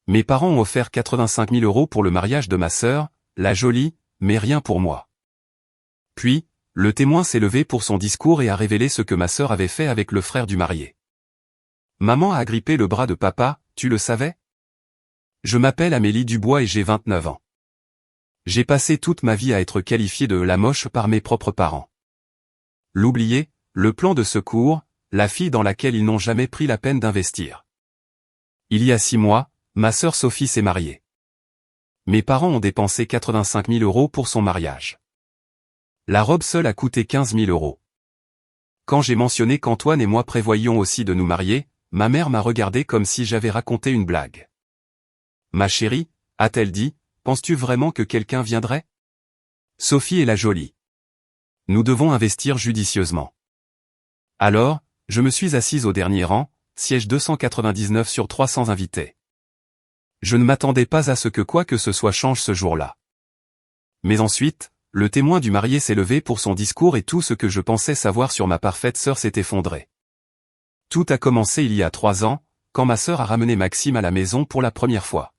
Mes parents ont offert 85 000 € pour le mariage de ma sœur, la jolie, mais rien pour moi. Puis, le témoin s'est levé pour son discours et a révélé ce que ma sœur avait fait avec le frère du marié. Maman a agrippé le bras de papa, tu le savais? Je m'appelle Amélie Dubois et j'ai 29 ans. J'ai passé toute ma vie à être qualifiée de la moche par mes propres parents. L'oublier, le plan de secours, la fille dans laquelle ils n'ont jamais pris la peine d'investir. Il y a 6 mois, ma sœur Sophie s'est mariée. Mes parents ont dépensé 85 000 € pour son mariage. La robe seule a coûté 15 000 €. Quand j'ai mentionné qu'Antoine et moi prévoyions aussi de nous marier, ma mère m'a regardé comme si j'avais raconté une blague. Ma chérie, a-t-elle dit, penses-tu vraiment que quelqu'un viendrait? Sophie est la jolie. Nous devons investir judicieusement. Alors, je me suis assise au dernier rang, siège 299 sur 300 invités. Je ne m'attendais pas à ce que quoi que ce soit change ce jour-là. Mais ensuite, le témoin du marié s'est levé pour son discours et tout ce que je pensais savoir sur ma parfaite sœur s'est effondré. Tout a commencé il y a 3 ans, quand ma sœur a ramené Maxime à la maison pour la première fois.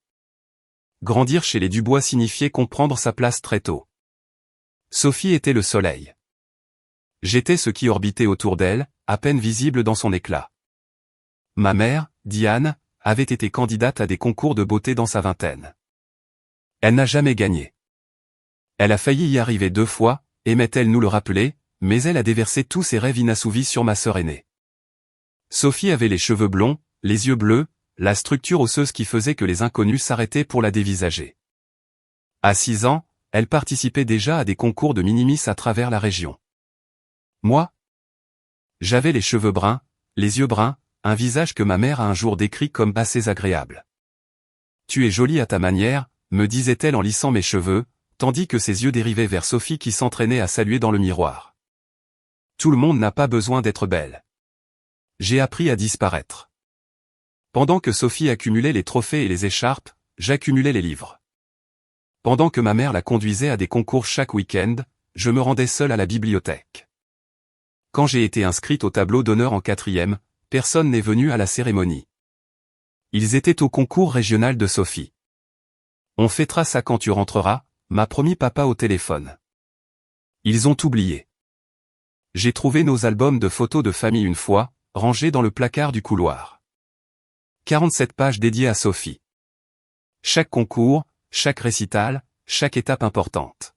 Grandir chez les Dubois signifiait comprendre sa place très tôt. Sophie était le soleil. J'étais ce qui orbitait autour d'elle, à peine visible dans son éclat. Ma mère, Diane, avait été candidate à des concours de beauté dans sa vingtaine. Elle n'a jamais gagné. Elle a failli y arriver 2 fois, aimait-elle nous le rappeler, mais elle a déversé tous ses rêves inassouvis sur ma sœur aînée. Sophie avait les cheveux blonds, les yeux bleus, la structure osseuse qui faisait que les inconnus s'arrêtaient pour la dévisager. À 6 ans, elle participait déjà à des concours de minimis à travers la région. Moi? J'avais les cheveux bruns, les yeux bruns, un visage que ma mère a un jour décrit comme assez agréable. Tu es jolie à ta manière, me disait-elle en lissant mes cheveux, tandis que ses yeux dérivaient vers Sophie qui s'entraînait à saluer dans le miroir. Tout le monde n'a pas besoin d'être belle. J'ai appris à disparaître. Pendant que Sophie accumulait les trophées et les écharpes, j'accumulais les livres. Pendant que ma mère la conduisait à des concours chaque week-end, je me rendais seul à la bibliothèque. Quand j'ai été inscrite au tableau d'honneur en 4e, personne n'est venu à la cérémonie. Ils étaient au concours régional de Sophie. On fêtera ça quand tu rentreras, m'a promis papa au téléphone. Ils ont oublié. J'ai trouvé nos albums de photos de famille une fois, rangés dans le placard du couloir. 47 pages dédiées à Sophie. Chaque concours, chaque récital, chaque étape importante.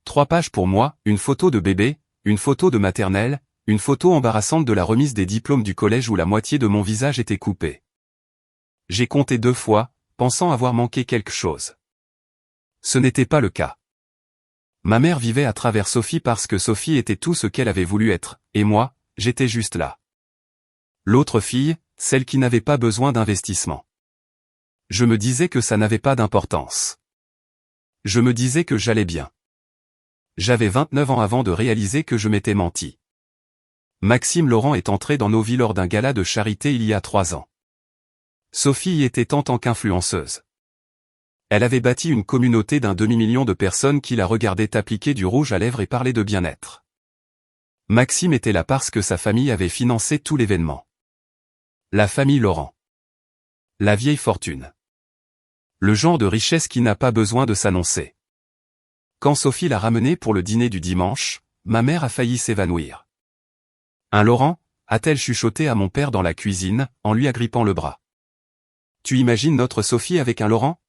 3 pages pour moi, une photo de bébé, une photo de maternelle, une photo embarrassante de la remise des diplômes du collège où la moitié de mon visage était coupée. J'ai compté 2 fois, pensant avoir manqué quelque chose. Ce n'était pas le cas. Ma mère vivait à travers Sophie parce que Sophie était tout ce qu'elle avait voulu être, et moi, j'étais juste là. L'autre fille, celle qui n'avait pas besoin d'investissement. Je me disais que ça n'avait pas d'importance. Je me disais que j'allais bien. J'avais 29 ans avant de réaliser que je m'étais menti. Maxime Laurent est entré dans nos vies lors d'un gala de charité il y a 3 ans. Sophie y était en tant qu'influenceuse. Elle avait bâti une communauté d'1 demi-million de personnes qui la regardaient appliquer du rouge à lèvres et parler de bien-être. Maxime était là parce que sa famille avait financé tout l'événement. La famille Laurent. La vieille fortune. Le genre de richesse qui n'a pas besoin de s'annoncer. Quand Sophie l'a ramenée pour le dîner du dimanche, ma mère a failli s'évanouir. Un Laurent, a-t-elle chuchoté à mon père dans la cuisine, en lui agrippant le bras. Tu imagines notre Sophie avec un Laurent?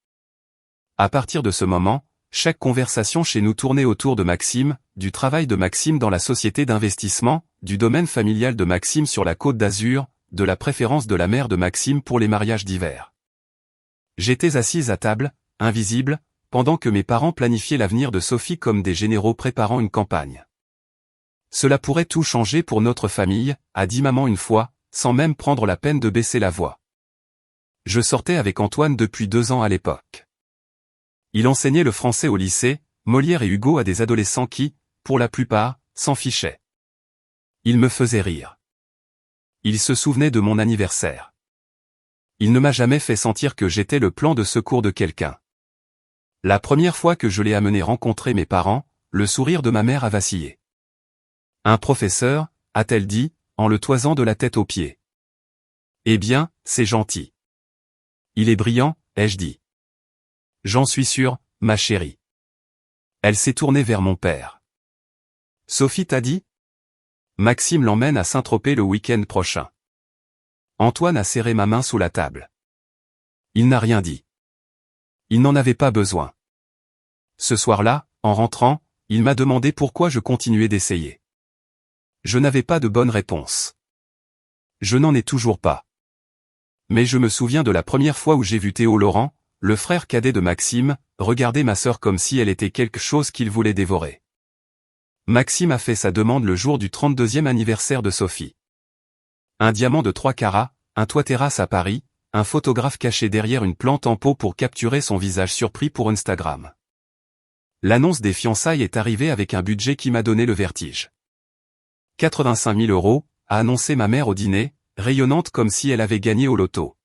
À partir de ce moment, chaque conversation chez nous tournait autour de Maxime, du travail de Maxime dans la société d'investissement, du domaine familial de Maxime sur la Côte d'Azur, de la préférence de la mère de Maxime pour les mariages d'hiver. J'étais assise à table, invisible, pendant que mes parents planifiaient l'avenir de Sophie comme des généraux préparant une campagne. Cela pourrait tout changer pour notre famille, a dit maman une fois, sans même prendre la peine de baisser la voix. Je sortais avec Antoine depuis 2 ans à l'époque. Il enseignait le français au lycée, Molière et Hugo à des adolescents qui, pour la plupart, s'en fichaient. Il me faisait rire. Il se souvenait de mon anniversaire. Il ne m'a jamais fait sentir que j'étais le plan de secours de quelqu'un. La première fois que je l'ai amené rencontrer mes parents, le sourire de ma mère a vacillé. Un professeur, a-t-elle dit, en le toisant de la tête aux pieds. Eh bien, c'est gentil. Il est brillant, ai-je dit. J'en suis sûr, ma chérie. Elle s'est tournée vers mon père. Sophie t'a dit? Maxime l'emmène à Saint-Tropez le week-end prochain. Antoine a serré ma main sous la table. Il n'a rien dit. Il n'en avait pas besoin. Ce soir-là, en rentrant, il m'a demandé pourquoi je continuais d'essayer. Je n'avais pas de bonne réponse. Je n'en ai toujours pas. Mais je me souviens de la première fois où j'ai vu Théo Laurent, le frère cadet de Maxime, regarder ma sœur comme si elle était quelque chose qu'il voulait dévorer. Maxime a fait sa demande le jour du 32e anniversaire de Sophie. Un diamant de 3 carats, un toit terrasse à Paris, un photographe caché derrière une plante en pot pour capturer son visage surpris pour Instagram. L'annonce des fiançailles est arrivée avec un budget qui m'a donné le vertige. 85 000 €, a annoncé ma mère au dîner, rayonnante comme si elle avait gagné au loto.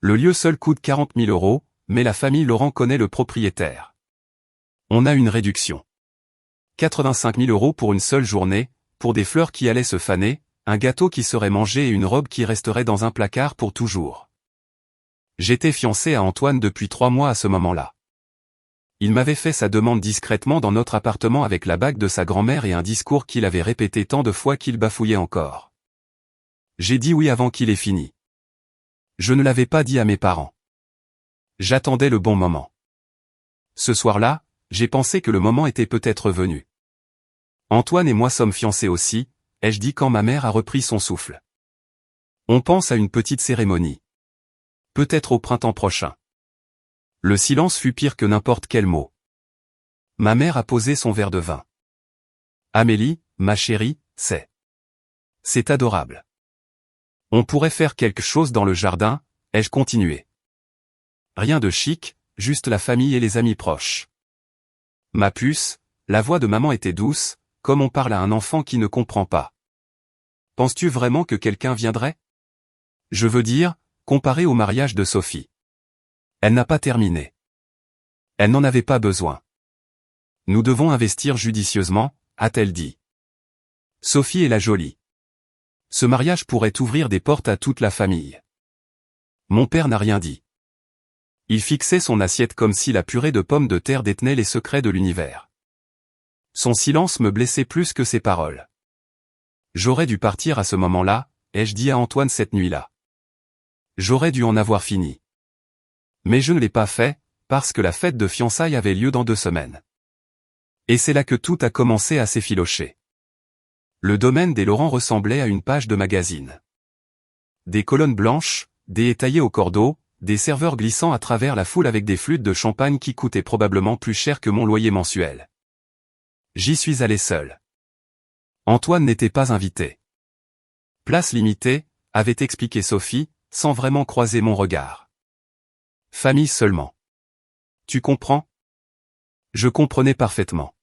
Le lieu seul coûte 40 000 €, mais la famille Laurent connaît le propriétaire. On a une réduction. 85 000 € pour une seule journée, pour des fleurs qui allaient se faner, un gâteau qui serait mangé et une robe qui resterait dans un placard pour toujours. J'étais fiancé à Antoine depuis 3 mois à ce moment-là. Il m'avait fait sa demande discrètement dans notre appartement avec la bague de sa grand-mère et un discours qu'il avait répété tant de fois qu'il bafouillait encore. J'ai dit oui avant qu'il ait fini. Je ne l'avais pas dit à mes parents. J'attendais le bon moment. Ce soir-là, j'ai pensé que le moment était peut-être venu. Antoine et moi sommes fiancés aussi, ai-je dit quand ma mère a repris son souffle. On pense à une petite cérémonie. Peut-être au printemps prochain. Le silence fut pire que n'importe quel mot. Ma mère a posé son verre de vin. Amélie, ma chérie, c'est adorable. On pourrait faire quelque chose dans le jardin, ai-je continué. Rien de chic, juste la famille et les amis proches. Ma puce, la voix de maman était douce, comme on parle à un enfant qui ne comprend pas. Penses-tu vraiment que quelqu'un viendrait? Je veux dire, comparé au mariage de Sophie. Elle n'a pas terminé. Elle n'en avait pas besoin. Nous devons investir judicieusement, a-t-elle dit. Sophie est la jolie. Ce mariage pourrait ouvrir des portes à toute la famille. Mon père n'a rien dit. Il fixait son assiette comme si la purée de pommes de terre détenait les secrets de l'univers. Son silence me blessait plus que ses paroles. J'aurais dû partir à ce moment-là, ai-je dit à Antoine cette nuit-là. J'aurais dû en avoir fini. Mais je ne l'ai pas fait, parce que la fête de fiançailles avait lieu dans 2 semaines. Et c'est là que tout a commencé à s'effilocher. Le domaine des Laurent ressemblait à une page de magazine. Des colonnes blanches, des étayers au cordeau, des serveurs glissant à travers la foule avec des flûtes de champagne qui coûtaient probablement plus cher que mon loyer mensuel. J'y suis allé seul. Antoine n'était pas invité. Place limitée, avait expliqué Sophie, sans vraiment croiser mon regard. Famille seulement. Tu comprends? Je comprenais parfaitement.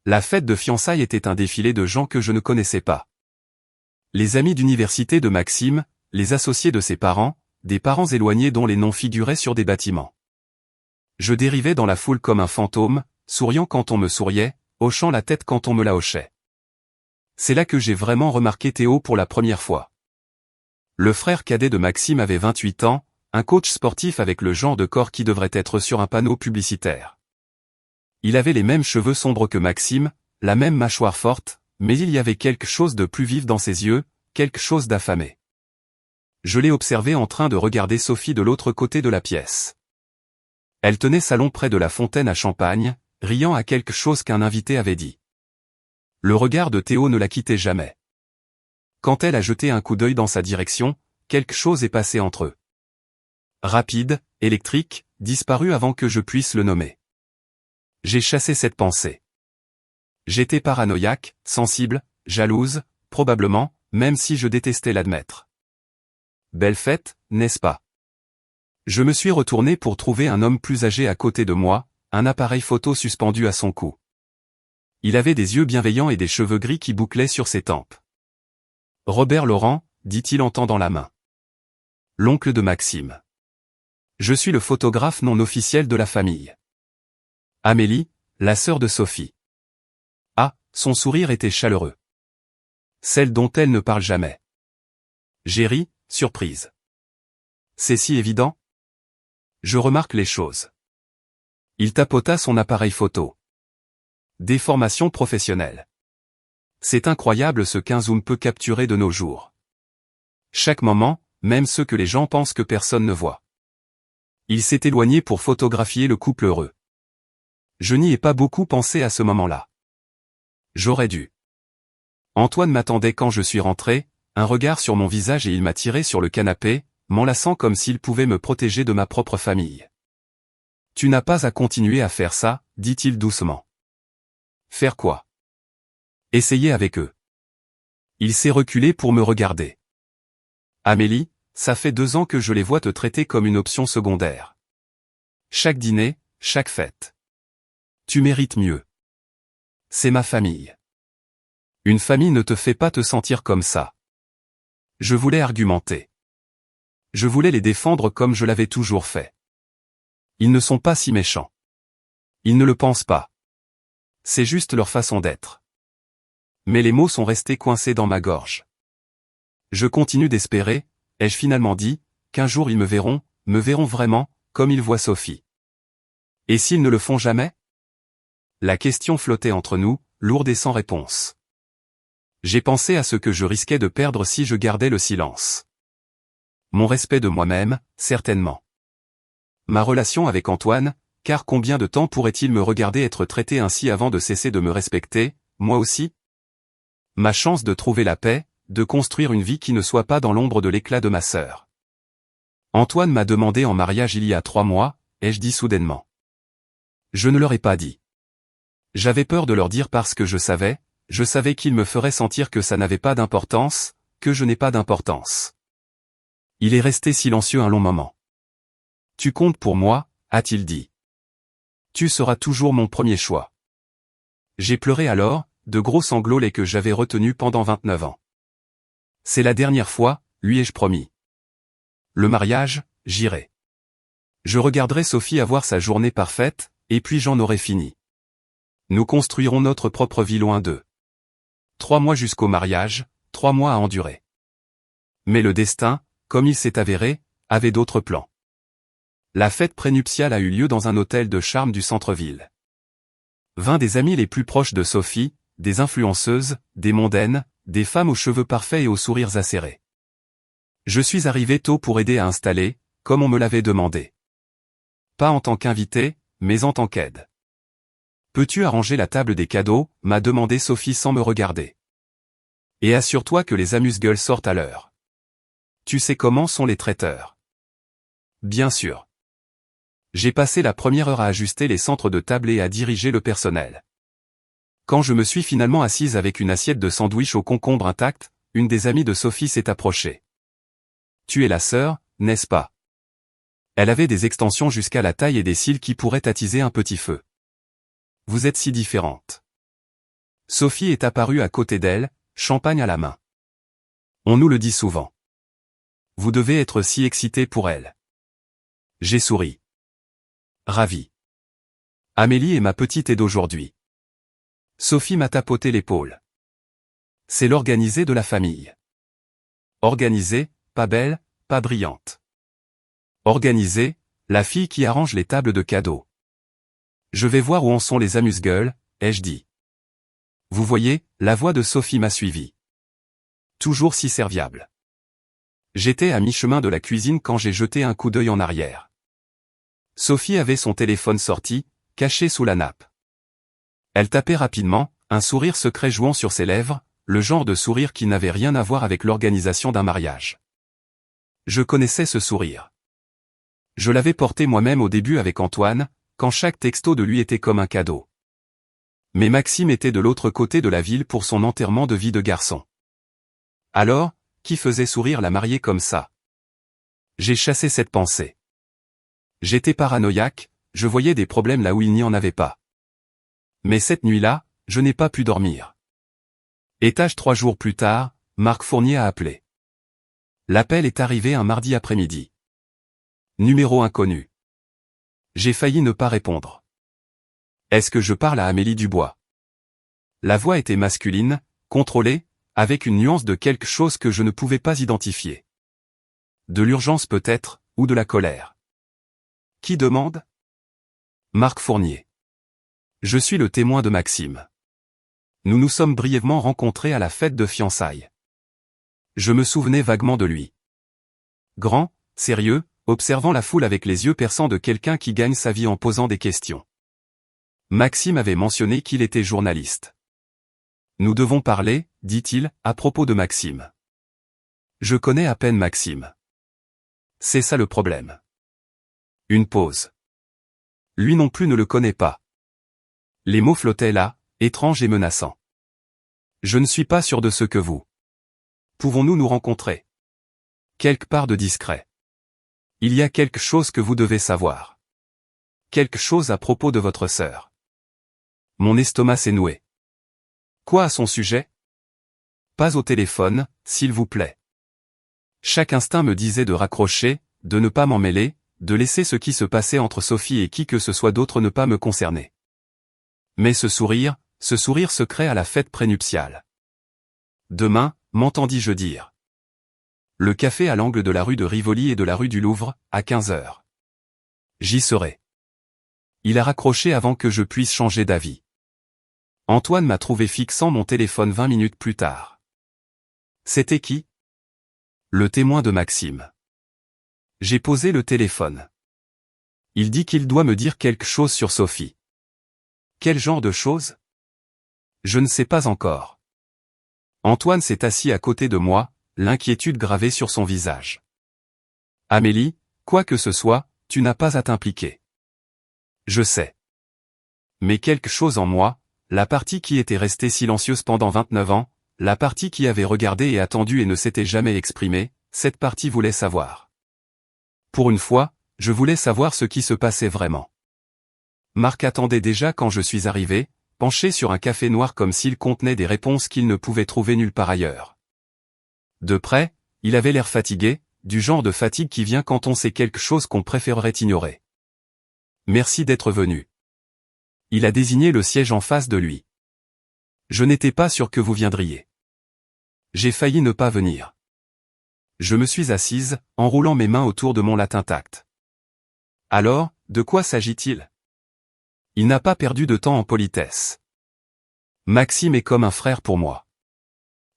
La fête de fiançailles était un défilé de gens que je ne connaissais pas. Les amis d'université de Maxime, les associés de ses parents, des parents éloignés dont les noms figuraient sur des bâtiments. Je dérivais dans la foule comme un fantôme, souriant quand on me souriait, hochant la tête quand on me la hochait. C'est là que j'ai vraiment remarqué Théo pour la première fois. Le frère cadet de Maxime avait 28 ans, un coach sportif avec le genre de corps qui devrait être sur un panneau publicitaire. Il avait les mêmes cheveux sombres que Maxime, la même mâchoire forte, mais il y avait quelque chose de plus vif dans ses yeux, quelque chose d'affamé. Je l'ai observé en train de regarder Sophie de l'autre côté de la pièce. Elle tenait salon près de la fontaine à champagne, riant à quelque chose qu'un invité avait dit. Le regard de Théo ne la quittait jamais. Quand elle a jeté un coup d'œil dans sa direction, quelque chose est passé entre eux. Rapide, électrique, disparu avant que je puisse le nommer. J'ai chassé cette pensée. J'étais paranoïaque, sensible, jalouse, probablement, même si je détestais l'admettre. Belle fête, n'est-ce pas? Je me suis retourné pour trouver un homme plus âgé à côté de moi, un appareil photo suspendu à son cou. Il avait des yeux bienveillants et des cheveux gris qui bouclaient sur ses tempes. Robert Laurent, dit-il en tendant la main. L'oncle de Maxime. Je suis le photographe non officiel de la famille. Amélie, la sœur de Sophie. Ah, son sourire était chaleureux. Celle dont elle ne parle jamais. J'ai ri, surprise. C'est si évident? Je remarque les choses. Il tapota son appareil photo. Des formations professionnelles. C'est incroyable ce qu'un zoom peut capturer de nos jours. Chaque moment, même ceux que les gens pensent que personne ne voit. Il s'est éloigné pour photographier le couple heureux. Je n'y ai pas beaucoup pensé à ce moment-là. J'aurais dû. Antoine m'attendait quand je suis rentré, un regard sur mon visage et il m'a tiré sur le canapé, m'enlaçant comme s'il pouvait me protéger de ma propre famille. Tu n'as pas à continuer à faire ça, dit-il doucement. Faire quoi? Essayer avec eux. Il s'est reculé pour me regarder. Amélie, ça fait 2 ans que je les vois te traiter comme une option secondaire. Chaque dîner, chaque fête. Tu mérites mieux. C'est ma famille. Une famille ne te fait pas te sentir comme ça. Je voulais argumenter. Je voulais les défendre comme je l'avais toujours fait. Ils ne sont pas si méchants. Ils ne le pensent pas. C'est juste leur façon d'être. Mais les mots sont restés coincés dans ma gorge. Je continue d'espérer, ai-je finalement dit, qu'un jour ils me verront vraiment, comme ils voient Sophie. Et s'ils ne le font jamais? La question flottait entre nous, lourde et sans réponse. J'ai pensé à ce que je risquais de perdre si je gardais le silence. Mon respect de moi-même, certainement. Ma relation avec Antoine, car combien de temps pourrait-il me regarder être traité ainsi avant de cesser de me respecter, moi aussi? Ma chance de trouver la paix, de construire une vie qui ne soit pas dans l'ombre de l'éclat de ma sœur. Antoine m'a demandé en mariage il y a 3 mois, ai-je dit soudainement. Je ne leur ai pas dit. J'avais peur de leur dire parce que je savais qu'ils me feraient sentir que ça n'avait pas d'importance, que je n'ai pas d'importance. Il est resté silencieux un long moment. Tu comptes pour moi, a-t-il dit. Tu seras toujours mon premier choix. J'ai pleuré alors, de gros sanglots les que j'avais retenus pendant 29 ans. C'est la dernière fois, lui ai-je promis. Le mariage, j'irai. Je regarderai Sophie avoir sa journée parfaite, et puis j'en aurai fini. Nous construirons notre propre vie loin d'eux. 3 mois jusqu'au mariage, 3 mois à endurer. Mais le destin, comme il s'est avéré, avait d'autres plans. La fête prénuptiale a eu lieu dans un hôtel de charme du centre-ville. 20 des amis les plus proches de Sophie, des influenceuses, des mondaines, des femmes aux cheveux parfaits et aux sourires acérés. Je suis arrivé tôt pour aider à installer, comme on me l'avait demandé. Pas en tant qu'invité, mais en tant qu'aide. Peux-tu arranger la table des cadeaux, m'a demandé Sophie sans me regarder. Et assure-toi que les amuse-gueules sortent à l'heure. Tu sais comment sont les traiteurs. Bien sûr. J'ai passé la première heure à ajuster les centres de table et à diriger le personnel. Quand je me suis finalement assise avec une assiette de sandwich au concombre intact, une des amies de Sophie s'est approchée. Tu es la sœur, n'est-ce pas? Elle avait des extensions jusqu'à la taille et des cils qui pourraient attiser un petit feu. Vous êtes si différentes. Sophie est apparue à côté d'elle, champagne à la main. On nous le dit souvent. Vous devez être si excité pour elle. J'ai souri. Ravi. Amélie est ma petite aide d'aujourd'hui. Sophie m'a tapoté l'épaule. C'est l'organisée de la famille. Organisée, pas belle, pas brillante. Organisée, la fille qui arrange les tables de cadeaux. Je vais voir où en sont les amuse-gueules, ai-je dit. Vous voyez, la voix de Sophie m'a suivi. Toujours si serviable. J'étais à mi-chemin de la cuisine quand j'ai jeté un coup d'œil en arrière. Sophie avait son téléphone sorti, caché sous la nappe. Elle tapait rapidement, un sourire secret jouant sur ses lèvres, le genre de sourire qui n'avait rien à voir avec l'organisation d'un mariage. Je connaissais ce sourire. Je l'avais porté moi-même au début avec Antoine, quand chaque texto de lui était comme un cadeau. Mais Maxime était de l'autre côté de la ville pour son enterrement de vie de garçon. Alors, qui faisait sourire la mariée comme ça? J'ai chassé cette pensée. J'étais paranoïaque, je voyais des problèmes là où il n'y en avait pas. Mais cette nuit-là, je n'ai pas pu dormir. Étage 3 jours plus tard, Marc Fournier a appelé. L'appel est arrivé un mardi après-midi. Numéro inconnu. J'ai failli ne pas répondre. Est-ce que je parle à Amélie Dubois? La voix était masculine, contrôlée, avec une nuance de quelque chose que je ne pouvais pas identifier. De l'urgence peut-être, ou de la colère? Qui demande? Marc Fournier. Je suis le témoin de Maxime. Nous nous sommes brièvement rencontrés à la fête de fiançailles. Je me souvenais vaguement de lui. Grand, sérieux, observant la foule avec les yeux perçants de quelqu'un qui gagne sa vie en posant des questions. Maxime avait mentionné qu'il était journaliste. Nous devons parler, dit-il, à propos de Maxime. Je connais à peine Maxime. C'est ça le problème. Une pause. Lui non plus ne le connaît pas. Les mots flottaient là, étranges et menaçants. Je ne suis pas sûr de ce que vous. Pouvons-nous nous rencontrer? Quelque part de discret. Il y a quelque chose que vous devez savoir. Quelque chose à propos de votre sœur. Mon estomac s'est noué. Quoi à son sujet? Pas au téléphone, s'il vous plaît. Chaque instinct me disait de raccrocher, de ne pas m'en mêler, de laisser ce qui se passait entre Sophie et qui que ce soit d'autre ne pas me concerner. Mais ce sourire secret à la fête prénuptiale. Demain, m'entendis-je dire. Le café à l'angle de la rue de Rivoli et de la rue du Louvre, à 15 heures. J'y serai. Il a raccroché avant que je puisse changer d'avis. Antoine m'a trouvé fixant mon téléphone 20 minutes plus tard. C'était qui? Le témoin de Maxime. J'ai posé le téléphone. Il dit qu'il doit me dire quelque chose sur Sophie. Quel genre de chose? Je ne sais pas encore. Antoine s'est assis à côté de moi, l'inquiétude gravée sur son visage. Amélie, quoi que ce soit, tu n'as pas à t'impliquer. Je sais. Mais quelque chose en moi, la partie qui était restée silencieuse pendant 29 ans, la partie qui avait regardé et attendu et ne s'était jamais exprimée, cette partie voulait savoir. Pour une fois, je voulais savoir ce qui se passait vraiment. Marc attendait déjà quand je suis arrivé, penché sur un café noir comme s'il contenait des réponses qu'il ne pouvait trouver nulle part ailleurs. De près, il avait l'air fatigué, du genre de fatigue qui vient quand on sait quelque chose qu'on préférerait ignorer. Merci d'être venu. Il a désigné le siège en face de lui. Je n'étais pas sûr que vous viendriez. J'ai failli ne pas venir. Je me suis assise, enroulant mes mains autour de mon latin tact. Alors, de quoi s'agit-il? Il n'a pas perdu de temps en politesse. Maxime est comme un frère pour moi.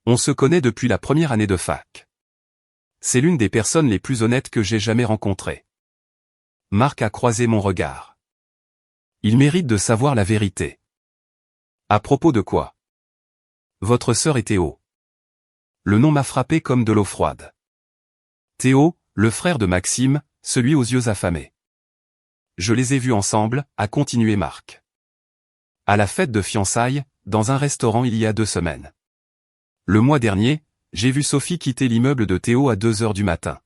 On se connaît depuis la première année de fac. C'est l'une des personnes les plus honnêtes que j'ai jamais rencontrées. Marc a croisé mon regard. Il mérite de savoir la vérité. À propos de quoi? Votre sœur et Théo. Le nom m'a frappé comme de l'eau froide. Théo, le frère de Maxime, celui aux yeux affamés. Je les ai vus ensemble, a continué Marc. À la fête de fiançailles, dans un restaurant il y a 2 semaines. Le mois dernier, j'ai vu Sophie quitter l'immeuble de Théo à 2 heures du matin.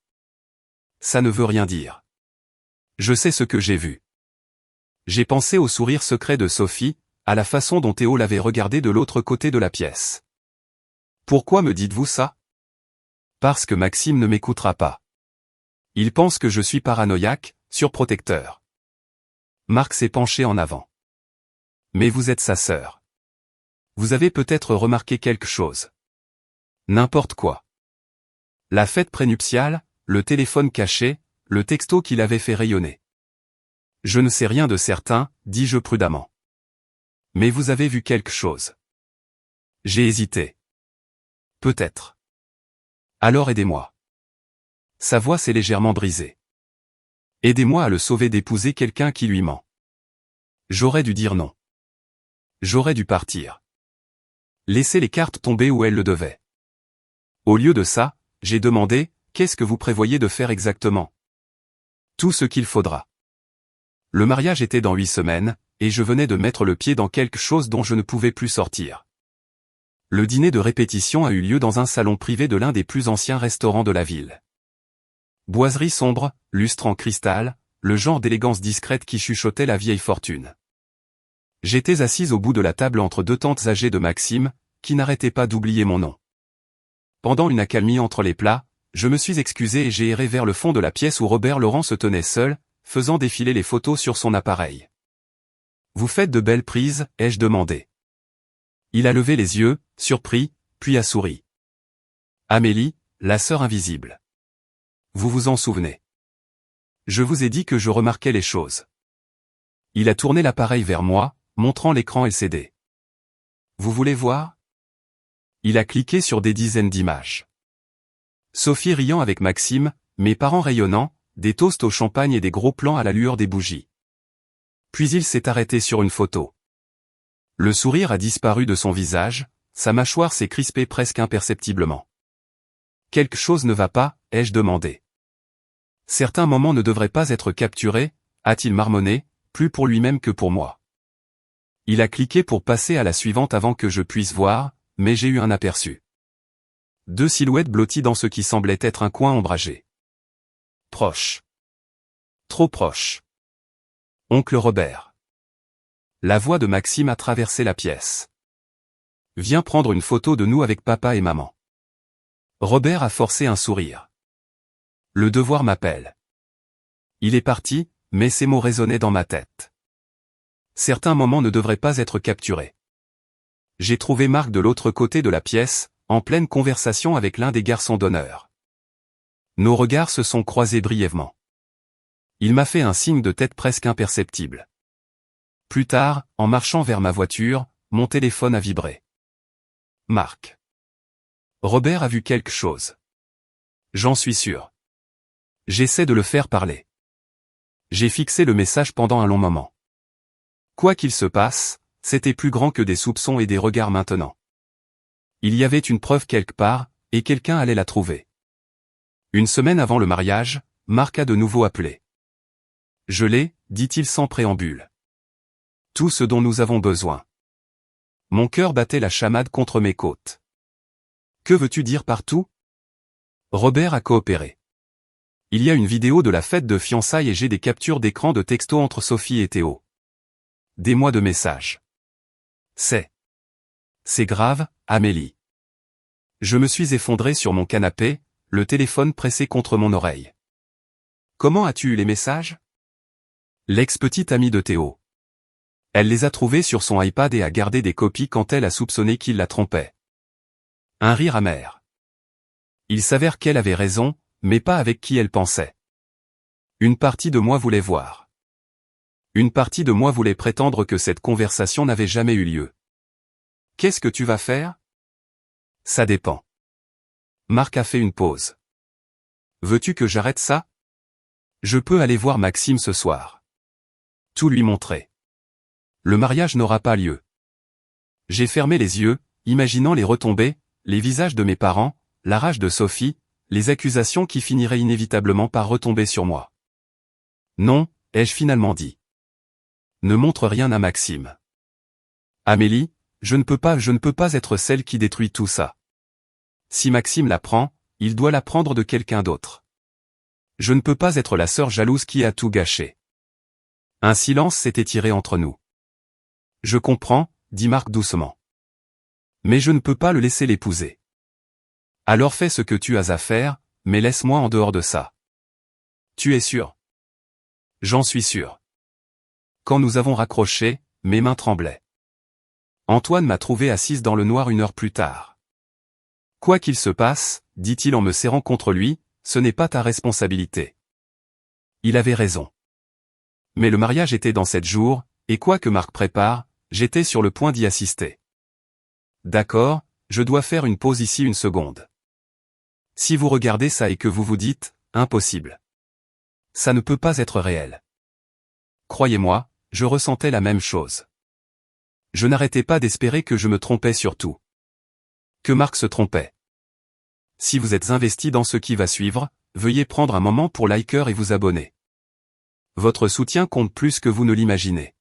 Ça ne veut rien dire. Je sais ce que j'ai vu. J'ai pensé au sourire secret de Sophie, à la façon dont Théo l'avait regardé de l'autre côté de la pièce. Pourquoi me dites-vous ça? Parce que Maxime ne m'écoutera pas. Il pense que je suis paranoïaque, surprotecteur. Marc s'est penché en avant. Mais vous êtes sa sœur. Vous avez peut-être remarqué quelque chose. N'importe quoi. La fête prénuptiale, le téléphone caché, le texto qu'il avait fait rayonner. Je ne sais rien de certain, dis-je prudemment. Mais vous avez vu quelque chose. J'ai hésité. Peut-être. Alors aidez-moi. Sa voix s'est légèrement brisée. Aidez-moi à le sauver d'épouser quelqu'un qui lui ment. J'aurais dû dire non. J'aurais dû partir. Laisser les cartes tomber où elles le devaient. Au lieu de ça, j'ai demandé, qu'est-ce que vous prévoyez de faire exactement? Tout ce qu'il faudra. Le mariage était dans 8 semaines, et je venais de mettre le pied dans quelque chose dont je ne pouvais plus sortir. Le dîner de répétition a eu lieu dans un salon privé de l'un des plus anciens restaurants de la ville. Boiserie sombre, lustre en cristal, le genre d'élégance discrète qui chuchotait la vieille fortune. J'étais assise au bout de la table entre 2 tantes âgées de Maxime, qui n'arrêtaient pas d'oublier mon nom. Pendant une accalmie entre les plats, je me suis excusé et j'ai erré vers le fond de la pièce où Robert Laurent se tenait seul, faisant défiler les photos sur son appareil. Vous faites de belles prises, ai-je demandé. Il a levé les yeux, surpris, puis a souri. Amélie, la sœur invisible. Vous vous en souvenez. Je vous ai dit que je remarquais les choses. Il a tourné l'appareil vers moi, montrant l'écran LCD. Vous voulez voir? Il a cliqué sur des dizaines d'images. Sophie riant avec Maxime, mes parents rayonnants, des toasts au champagne et des gros plans à la lueur des bougies. Puis il s'est arrêté sur une photo. Le sourire a disparu de son visage, sa mâchoire s'est crispée presque imperceptiblement. Quelque chose ne va pas, ai-je demandé. Certains moments ne devraient pas être capturés, a-t-il marmonné, plus pour lui-même que pour moi. Il a cliqué pour passer à la suivante avant que je puisse voir, mais j'ai eu un aperçu. 2 silhouettes blotties dans ce qui semblait être un coin ombragé. Proche. Trop proche. Oncle Robert. La voix de Maxime a traversé la pièce. Viens prendre une photo de nous avec papa et maman. Robert a forcé un sourire. Le devoir m'appelle. Il est parti, mais ces mots résonnaient dans ma tête. Certains moments ne devraient pas être capturés. J'ai trouvé Marc de l'autre côté de la pièce, en pleine conversation avec l'un des garçons d'honneur. Nos regards se sont croisés brièvement. Il m'a fait un signe de tête presque imperceptible. Plus tard, en marchant vers ma voiture, mon téléphone a vibré. Marc. Robert a vu quelque chose. J'en suis sûr. J'essaie de le faire parler. J'ai fixé le message pendant un long moment. Quoi qu'il se passe, c'était plus grand que des soupçons et des regards maintenant. Il y avait une preuve quelque part, et quelqu'un allait la trouver. Une semaine avant le mariage, Marc a de nouveau appelé. Je l'ai, dit-il sans préambule. Tout ce dont nous avons besoin. Mon cœur battait la chamade contre mes côtes. Que veux-tu dire par tout? Robert a coopéré. Il y a une vidéo de la fête de fiançailles et j'ai des captures d'écran de textos entre Sophie et Théo. Des mois de messages. C'est grave, Amélie. Je me suis effondré sur mon canapé, le téléphone pressé contre mon oreille. Comment as-tu eu les messages? L'ex-petite amie de Théo. Elle les a trouvés sur son iPad et a gardé des copies quand elle a soupçonné qu'il la trompait. Un rire amer. Il s'avère qu'elle avait raison, mais pas avec qui elle pensait. Une partie de moi voulait voir. Une partie de moi voulait prétendre que cette conversation n'avait jamais eu lieu. Qu'est-ce que tu vas faire? Ça dépend. Marc a fait une pause. Veux-tu que j'arrête ça? Je peux aller voir Maxime ce soir. Tout lui montrer. Le mariage n'aura pas lieu. J'ai fermé les yeux, imaginant les retombées, les visages de mes parents, la rage de Sophie, les accusations qui finiraient inévitablement par retomber sur moi. Non, ai-je finalement dit. Ne montre rien à Maxime. Amélie, je ne peux pas être celle qui détruit tout ça. Si Maxime l'apprend, il doit l'apprendre de quelqu'un d'autre. Je ne peux pas être la sœur jalouse qui a tout gâché. Un silence s'est étiré entre nous. Je comprends, dit Marc doucement. Mais je ne peux pas le laisser l'épouser. Alors fais ce que tu as à faire, mais laisse-moi en dehors de ça. Tu es sûr? J'en suis sûr. Quand nous avons raccroché, mes mains tremblaient. Antoine m'a trouvé assise dans le noir 1 heure plus tard. Quoi qu'il se passe, dit-il en me serrant contre lui, ce n'est pas ta responsabilité. Il avait raison. Mais le mariage était dans 7 jours, et quoi que Marc prépare, j'étais sur le point d'y assister. D'accord, je dois faire une pause ici 1 seconde. Si vous regardez ça et que vous vous dites, impossible. Ça ne peut pas être réel. Croyez-moi, je ressentais la même chose. Je n'arrêtais pas d'espérer que je me trompais sur tout. Que Marc se trompait. Si vous êtes investi dans ce qui va suivre, veuillez prendre un moment pour liker et vous abonner. Votre soutien compte plus que vous ne l'imaginez.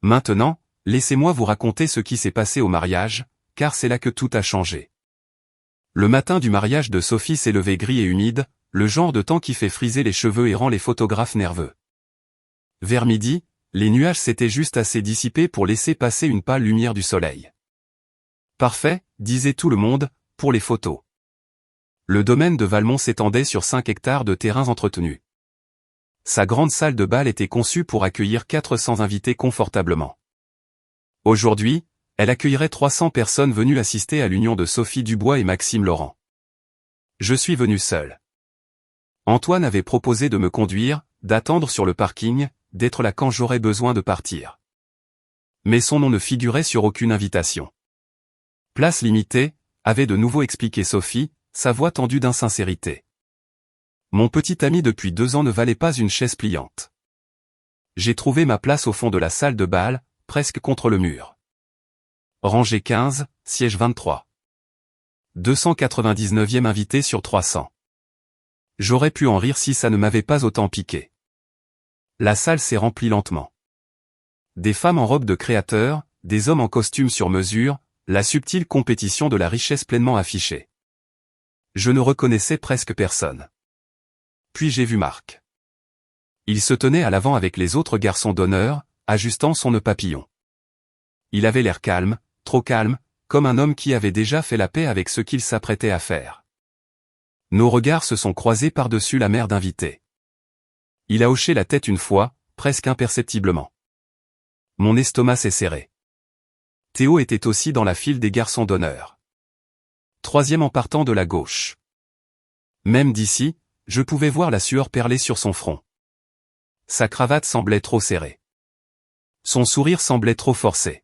Maintenant, laissez-moi vous raconter ce qui s'est passé au mariage, car c'est là que tout a changé. Le matin du mariage de Sophie s'est levé gris et humide, le genre de temps qui fait friser les cheveux et rend les photographes nerveux. Vers midi, les nuages s'étaient juste assez dissipés pour laisser passer une pâle lumière du soleil. Parfait, disait tout le monde, pour les photos. Le domaine de Valmont s'étendait sur 5 hectares de terrains entretenus. Sa grande salle de bal était conçue pour accueillir 400 invités confortablement. Aujourd'hui, elle accueillerait 300 personnes venues assister à l'union de Sophie Dubois et Maxime Laurent. Je suis venu seul. Antoine avait proposé de me conduire, d'attendre sur le parking, d'être là quand j'aurais besoin de partir. Mais son nom ne figurait sur aucune invitation. Place limitée, avait de nouveau expliqué Sophie, sa voix tendue d'insincérité. Mon petit ami depuis 2 ans ne valait pas une chaise pliante. J'ai trouvé ma place au fond de la salle de bal, presque contre le mur. Rangée 15, siège 23. 299e invité sur 300. J'aurais pu en rire si ça ne m'avait pas autant piqué. La salle s'est remplie lentement. Des femmes en robe de créateur, des hommes en costume sur mesure, la subtile compétition de la richesse pleinement affichée. Je ne reconnaissais presque personne. Puis j'ai vu Marc. Il se tenait à l'avant avec les autres garçons d'honneur, ajustant son nœud papillon. Il avait l'air calme, trop calme, comme un homme qui avait déjà fait la paix avec ce qu'il s'apprêtait à faire. Nos regards se sont croisés par-dessus la mer d'invités. Il a hoché la tête une fois, presque imperceptiblement. Mon estomac s'est serré. Théo était aussi dans la file des garçons d'honneur. 3e en partant de la gauche. Même d'ici, je pouvais voir la sueur perler sur son front. Sa cravate semblait trop serrée. Son sourire semblait trop forcé.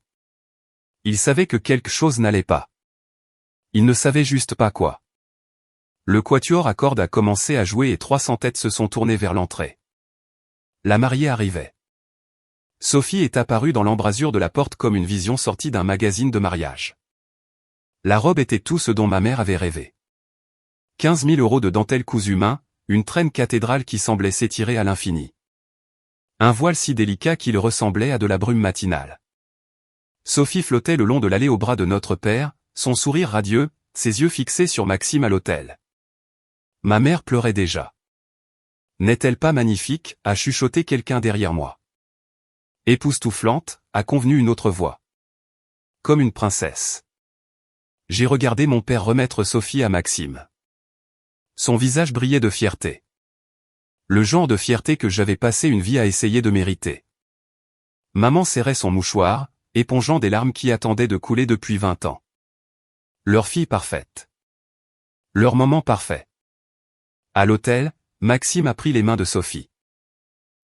Il savait que quelque chose n'allait pas. Il ne savait juste pas quoi. Le quatuor à cordes a commencé à jouer et 300 têtes se sont tournées vers l'entrée. La mariée arrivait. Sophie est apparue dans l'embrasure de la porte comme une vision sortie d'un magazine de mariage. La robe était tout ce dont ma mère avait rêvé. 15 000 € de dentelle cousue main, une traîne cathédrale qui semblait s'étirer à l'infini. Un voile si délicat qu'il ressemblait à de la brume matinale. Sophie flottait le long de l'allée au bras de notre père, son sourire radieux, ses yeux fixés sur Maxime à l'autel. Ma mère pleurait déjà. N'est-elle pas magnifique, a chuchoté quelqu'un derrière moi. Époustouflante, a convenu une autre voix. Comme une princesse. J'ai regardé mon père remettre Sophie à Maxime. Son visage brillait de fierté. Le genre de fierté que j'avais passé une vie à essayer de mériter. Maman serrait son mouchoir, épongeant des larmes qui attendaient de couler depuis 20 ans. Leur fille parfaite. Leur moment parfait. À l'hôtel, Maxime a pris les mains de Sophie.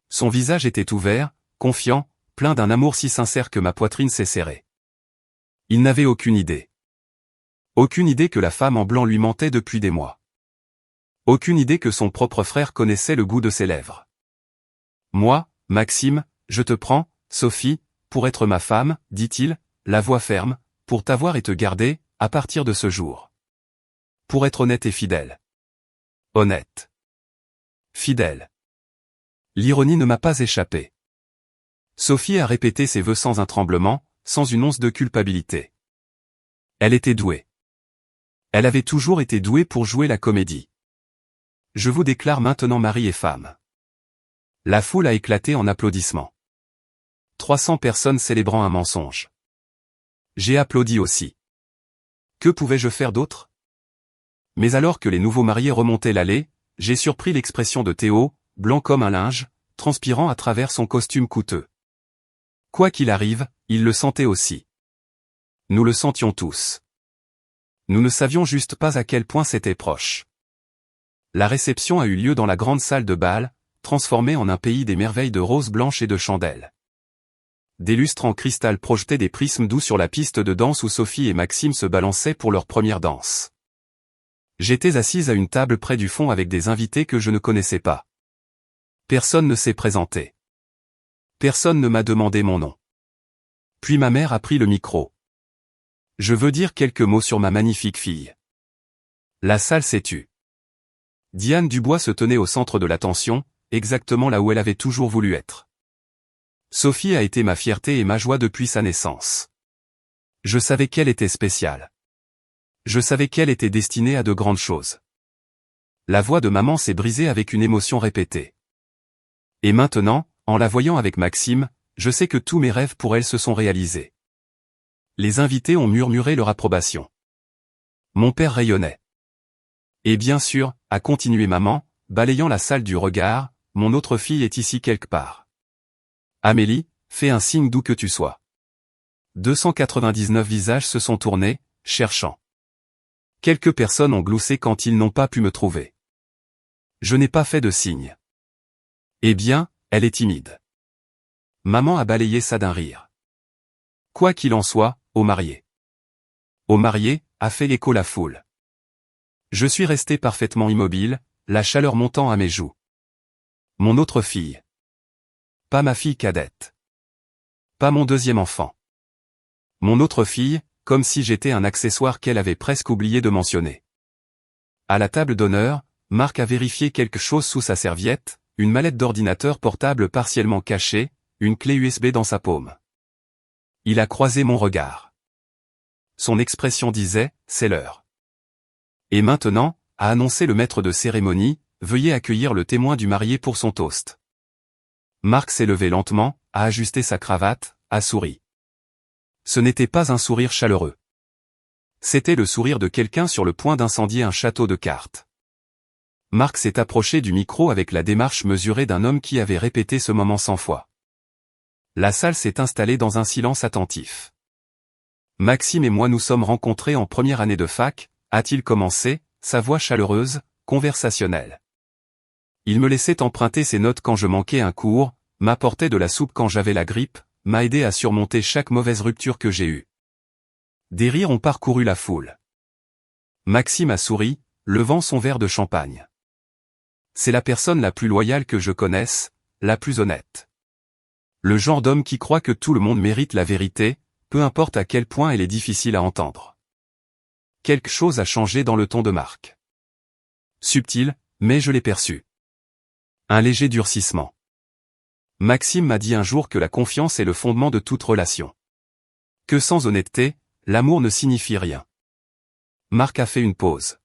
Son visage était ouvert, confiant, plein d'un amour si sincère que ma poitrine s'est serrée. Il n'avait aucune idée. Aucune idée que la femme en blanc lui mentait depuis des mois. Aucune idée que son propre frère connaissait le goût de ses lèvres. Moi, Maxime, je te prends, Sophie, pour être ma femme, dit-il, la voix ferme, pour t'avoir et te garder, à partir de ce jour. Pour être honnête et fidèle. Honnête. Fidèle. L'ironie ne m'a pas échappé. Sophie a répété ses vœux sans un tremblement, sans une once de culpabilité. Elle était douée. Elle avait toujours été douée pour jouer la comédie. Je vous déclare maintenant mari et femme. La foule a éclaté en applaudissements. 300 personnes célébrant un mensonge. J'ai applaudi aussi. Que pouvais-je faire d'autre? Mais alors que les nouveaux mariés remontaient l'allée, j'ai surpris l'expression de Théo, blanc comme un linge, transpirant à travers son costume coûteux. Quoi qu'il arrive, il le sentait aussi. Nous le sentions tous. Nous ne savions juste pas à quel point c'était proche. La réception a eu lieu dans la grande salle de bal, transformée en un pays des merveilles de roses blanches et de chandelles. Des lustres en cristal projetaient des prismes doux sur la piste de danse où Sophie et Maxime se balançaient pour leur première danse. J'étais assise à une table près du fond avec des invités que je ne connaissais pas. Personne ne s'est présenté. Personne ne m'a demandé mon nom. Puis ma mère a pris le micro. Je veux dire quelques mots sur ma magnifique fille. La salle s'est tue. Diane Dubois se tenait au centre de l'attention, exactement là où elle avait toujours voulu être. Sophie a été ma fierté et ma joie depuis sa naissance. Je savais qu'elle était spéciale. Je savais qu'elle était destinée à de grandes choses. La voix de maman s'est brisée avec une émotion répétée. Et maintenant, en la voyant avec Maxime, je sais que tous mes rêves pour elle se sont réalisés. Les invités ont murmuré leur approbation. Mon père rayonnait. Et bien sûr, a continué maman, balayant la salle du regard, mon autre fille est ici quelque part. Amélie, fais un signe d'où que tu sois. 299 visages se sont tournés, cherchant. Quelques personnes ont gloussé quand ils n'ont pas pu me trouver. Je n'ai pas fait de signe. Eh bien, elle est timide. Maman a balayé ça d'un rire. Quoi qu'il en soit, au marié. Au marié, a fait écho la foule. Je suis resté parfaitement immobile, la chaleur montant à mes joues. Mon autre fille. Pas ma fille cadette. Pas mon deuxième enfant. Mon autre fille, comme si j'étais un accessoire qu'elle avait presque oublié de mentionner. À la table d'honneur, Marc a vérifié quelque chose sous sa serviette, une mallette d'ordinateur portable partiellement cachée, une clé USB dans sa paume. Il a croisé mon regard. Son expression disait, c'est l'heure. Et maintenant, a annoncé le maître de cérémonie, veuillez accueillir le témoin du marié pour son toast. Marc s'est levé lentement, a ajusté sa cravate, a souri. Ce n'était pas un sourire chaleureux. C'était le sourire de quelqu'un sur le point d'incendier un château de cartes. Marc s'est approché du micro avec la démarche mesurée d'un homme qui avait répété ce moment 100 fois. La salle s'est installée dans un silence attentif. Maxime et moi nous sommes rencontrés en première année de fac, a-t-il commencé, sa voix chaleureuse, conversationnelle. Il me laissait emprunter ses notes quand je manquais un cours, m'apportait de la soupe quand j'avais la grippe, m'a aidé à surmonter chaque mauvaise rupture que j'ai eue. Des rires ont parcouru la foule. Maxime a souri, levant son verre de champagne. C'est la personne la plus loyale que je connaisse, la plus honnête. Le genre d'homme qui croit que tout le monde mérite la vérité, peu importe à quel point elle est difficile à entendre. Quelque chose a changé dans le ton de Marc. Subtil, mais je l'ai perçu. Un léger durcissement. Maxime m'a dit un jour que la confiance est le fondement de toute relation. Que sans honnêteté, l'amour ne signifie rien. Marc a fait une pause.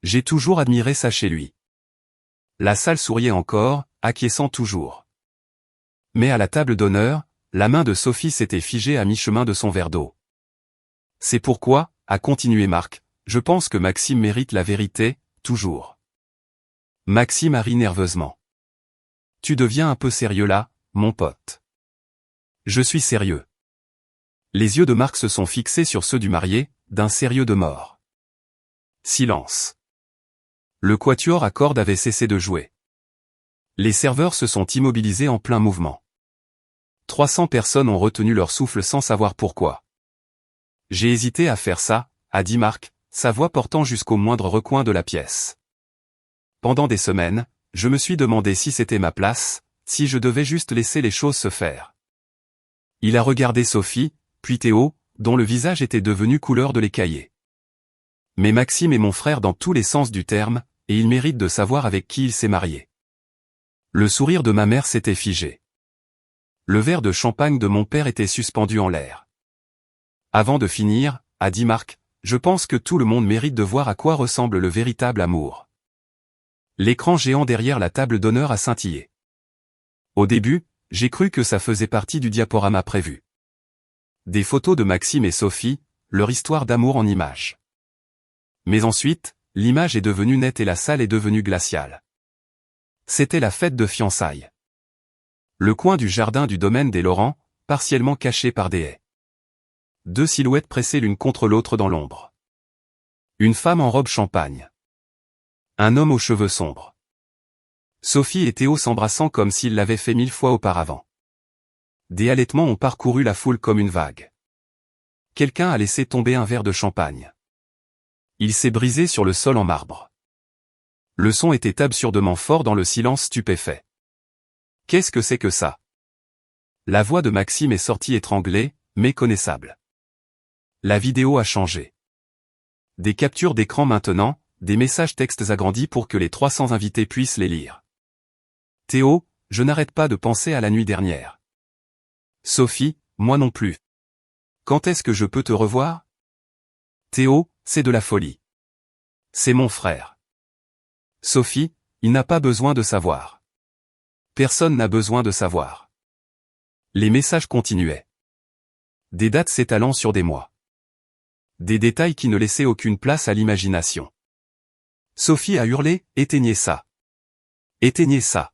J'ai toujours admiré ça chez lui. La salle souriait encore, acquiesçant toujours. Mais à la table d'honneur, la main de Sophie s'était figée à mi-chemin de son verre d'eau. C'est pourquoi, a continué Marc, je pense que Maxime mérite la vérité, toujours. Maxime a ri nerveusement. Tu deviens un peu sérieux là, mon pote. Je suis sérieux. Les yeux de Marc se sont fixés sur ceux du marié, d'un sérieux de mort. Silence. Le quatuor à cordes avait cessé de jouer. Les serveurs se sont immobilisés en plein mouvement. 300 personnes ont retenu leur souffle sans savoir pourquoi. J'ai hésité à faire ça, a dit Marc, sa voix portant jusqu'au moindre recoin de la pièce. Pendant des semaines, je me suis demandé si c'était ma place, si je devais juste laisser les choses se faire. Il a regardé Sophie, puis Théo, dont le visage était devenu couleur de l'écaillé. Mais Maxime est mon frère dans tous les sens du terme, et il mérite de savoir avec qui il s'est marié. Le sourire de ma mère s'était figé. Le verre de champagne de mon père était suspendu en l'air. Avant de finir, a dit Marc, je pense que tout le monde mérite de voir à quoi ressemble le véritable amour. L'écran géant derrière la table d'honneur a scintillé. Au début, j'ai cru que ça faisait partie du diaporama prévu. Des photos de Maxime et Sophie, leur histoire d'amour en images. Mais ensuite, l'image est devenue nette et la salle est devenue glaciale. C'était la fête de fiançailles. Le coin du jardin du domaine des Laurent, partiellement caché par des haies. 2 silhouettes pressées l'une contre l'autre dans l'ombre. Une femme en robe champagne. Un homme aux cheveux sombres. Sophie et Théo s'embrassant comme s'ils l'avaient fait 1000 fois auparavant. Des halètements ont parcouru la foule comme une vague. Quelqu'un a laissé tomber un verre de champagne. Il s'est brisé sur le sol en marbre. Le son était absurdement fort dans le silence stupéfait. Qu'est-ce que c'est que ça? La voix de Maxime est sortie étranglée, méconnaissable. La vidéo a changé. Des captures d'écran maintenant, des messages textes agrandis pour que les 300 invités puissent les lire. Théo, je n'arrête pas de penser à la nuit dernière. Sophie, moi non plus. Quand est-ce que je peux te revoir? Théo, c'est de la folie. C'est mon frère. Sophie, il n'a pas besoin de savoir. Personne n'a besoin de savoir. Les messages continuaient. Des dates s'étalant sur des mois. Des détails qui ne laissaient aucune place à l'imagination. Sophie a hurlé, éteignez ça. Éteignez ça.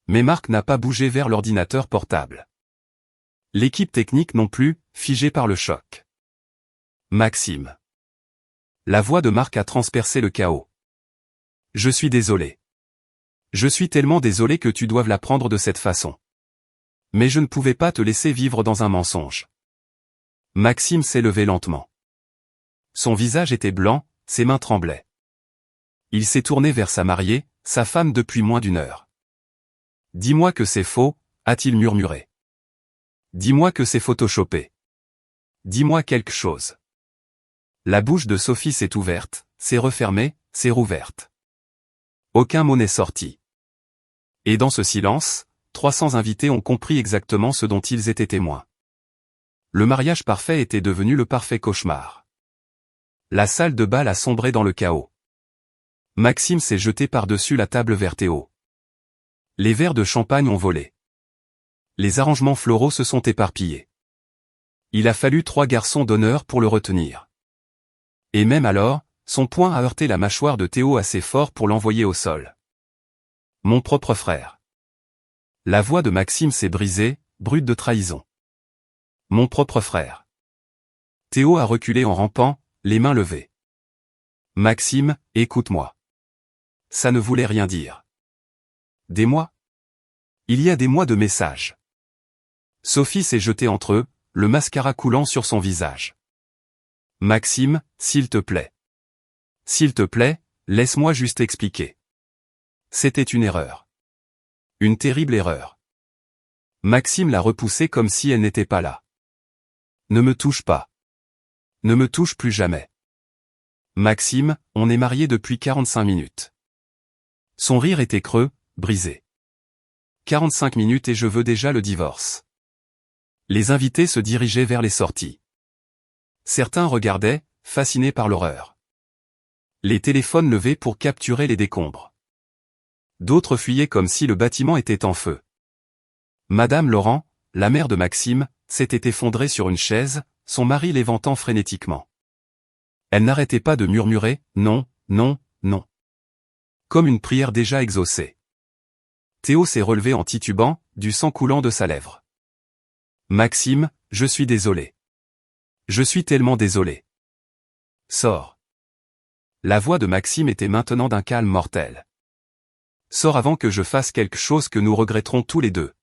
Mais Marc n'a pas bougé vers l'ordinateur portable. L'équipe technique non plus, figée par le choc. Maxime. La voix de Marc a transpercé le chaos. Je suis désolé. Je suis tellement désolé que tu doives l'apprendre de cette façon. Mais je ne pouvais pas te laisser vivre dans un mensonge. Maxime s'est levé lentement. Son visage était blanc, ses mains tremblaient. Il s'est tourné vers sa mariée, sa femme depuis moins d'une heure. Dis-moi que c'est faux, a-t-il murmuré. Dis-moi que c'est photoshopé. Dis-moi quelque chose. La bouche de Sophie s'est ouverte, s'est refermée, s'est rouverte. Aucun mot n'est sorti. Et dans ce silence, 300 invités ont compris exactement ce dont ils étaient témoins. Le mariage parfait était devenu le parfait cauchemar. La salle de bal a sombré dans le chaos. Maxime s'est jeté par-dessus la table vers Théo. Les verres de champagne ont volé. Les arrangements floraux se sont éparpillés. Il a fallu 3 garçons d'honneur pour le retenir. Et même alors, son poing a heurté la mâchoire de Théo assez fort pour l'envoyer au sol. Mon propre frère. La voix de Maxime s'est brisée, brute de trahison. Mon propre frère. Théo a reculé en rampant, les mains levées. Maxime, écoute-moi. Ça ne voulait rien dire. Des mois? Il y a des mois de messages. Sophie s'est jetée entre eux, le mascara coulant sur son visage. Maxime, s'il te plaît. S'il te plaît, laisse-moi juste expliquer. C'était une erreur. Une terrible erreur. Maxime l'a repoussée comme si elle n'était pas là. Ne me touche pas. Ne me touche plus jamais. Maxime, on est mariés depuis 45 minutes. Son rire était creux, brisé. 45 minutes et je veux déjà le divorce. Les invités se dirigeaient vers les sorties. Certains regardaient, fascinés par l'horreur. Les téléphones levés pour capturer les décombres. D'autres fuyaient comme si le bâtiment était en feu. Madame Laurent, la mère de Maxime, s'était effondrée sur une chaise, son mari l'éventant frénétiquement. Elle n'arrêtait pas de murmurer « Non, non, non ». Comme une prière déjà exaucée. Théo s'est relevé en titubant, du sang coulant de sa lèvre. « Maxime, je suis désolé. Je suis tellement désolé. Sors. » La voix de Maxime était maintenant d'un calme mortel. Sors avant que je fasse quelque chose que nous regretterons tous les deux.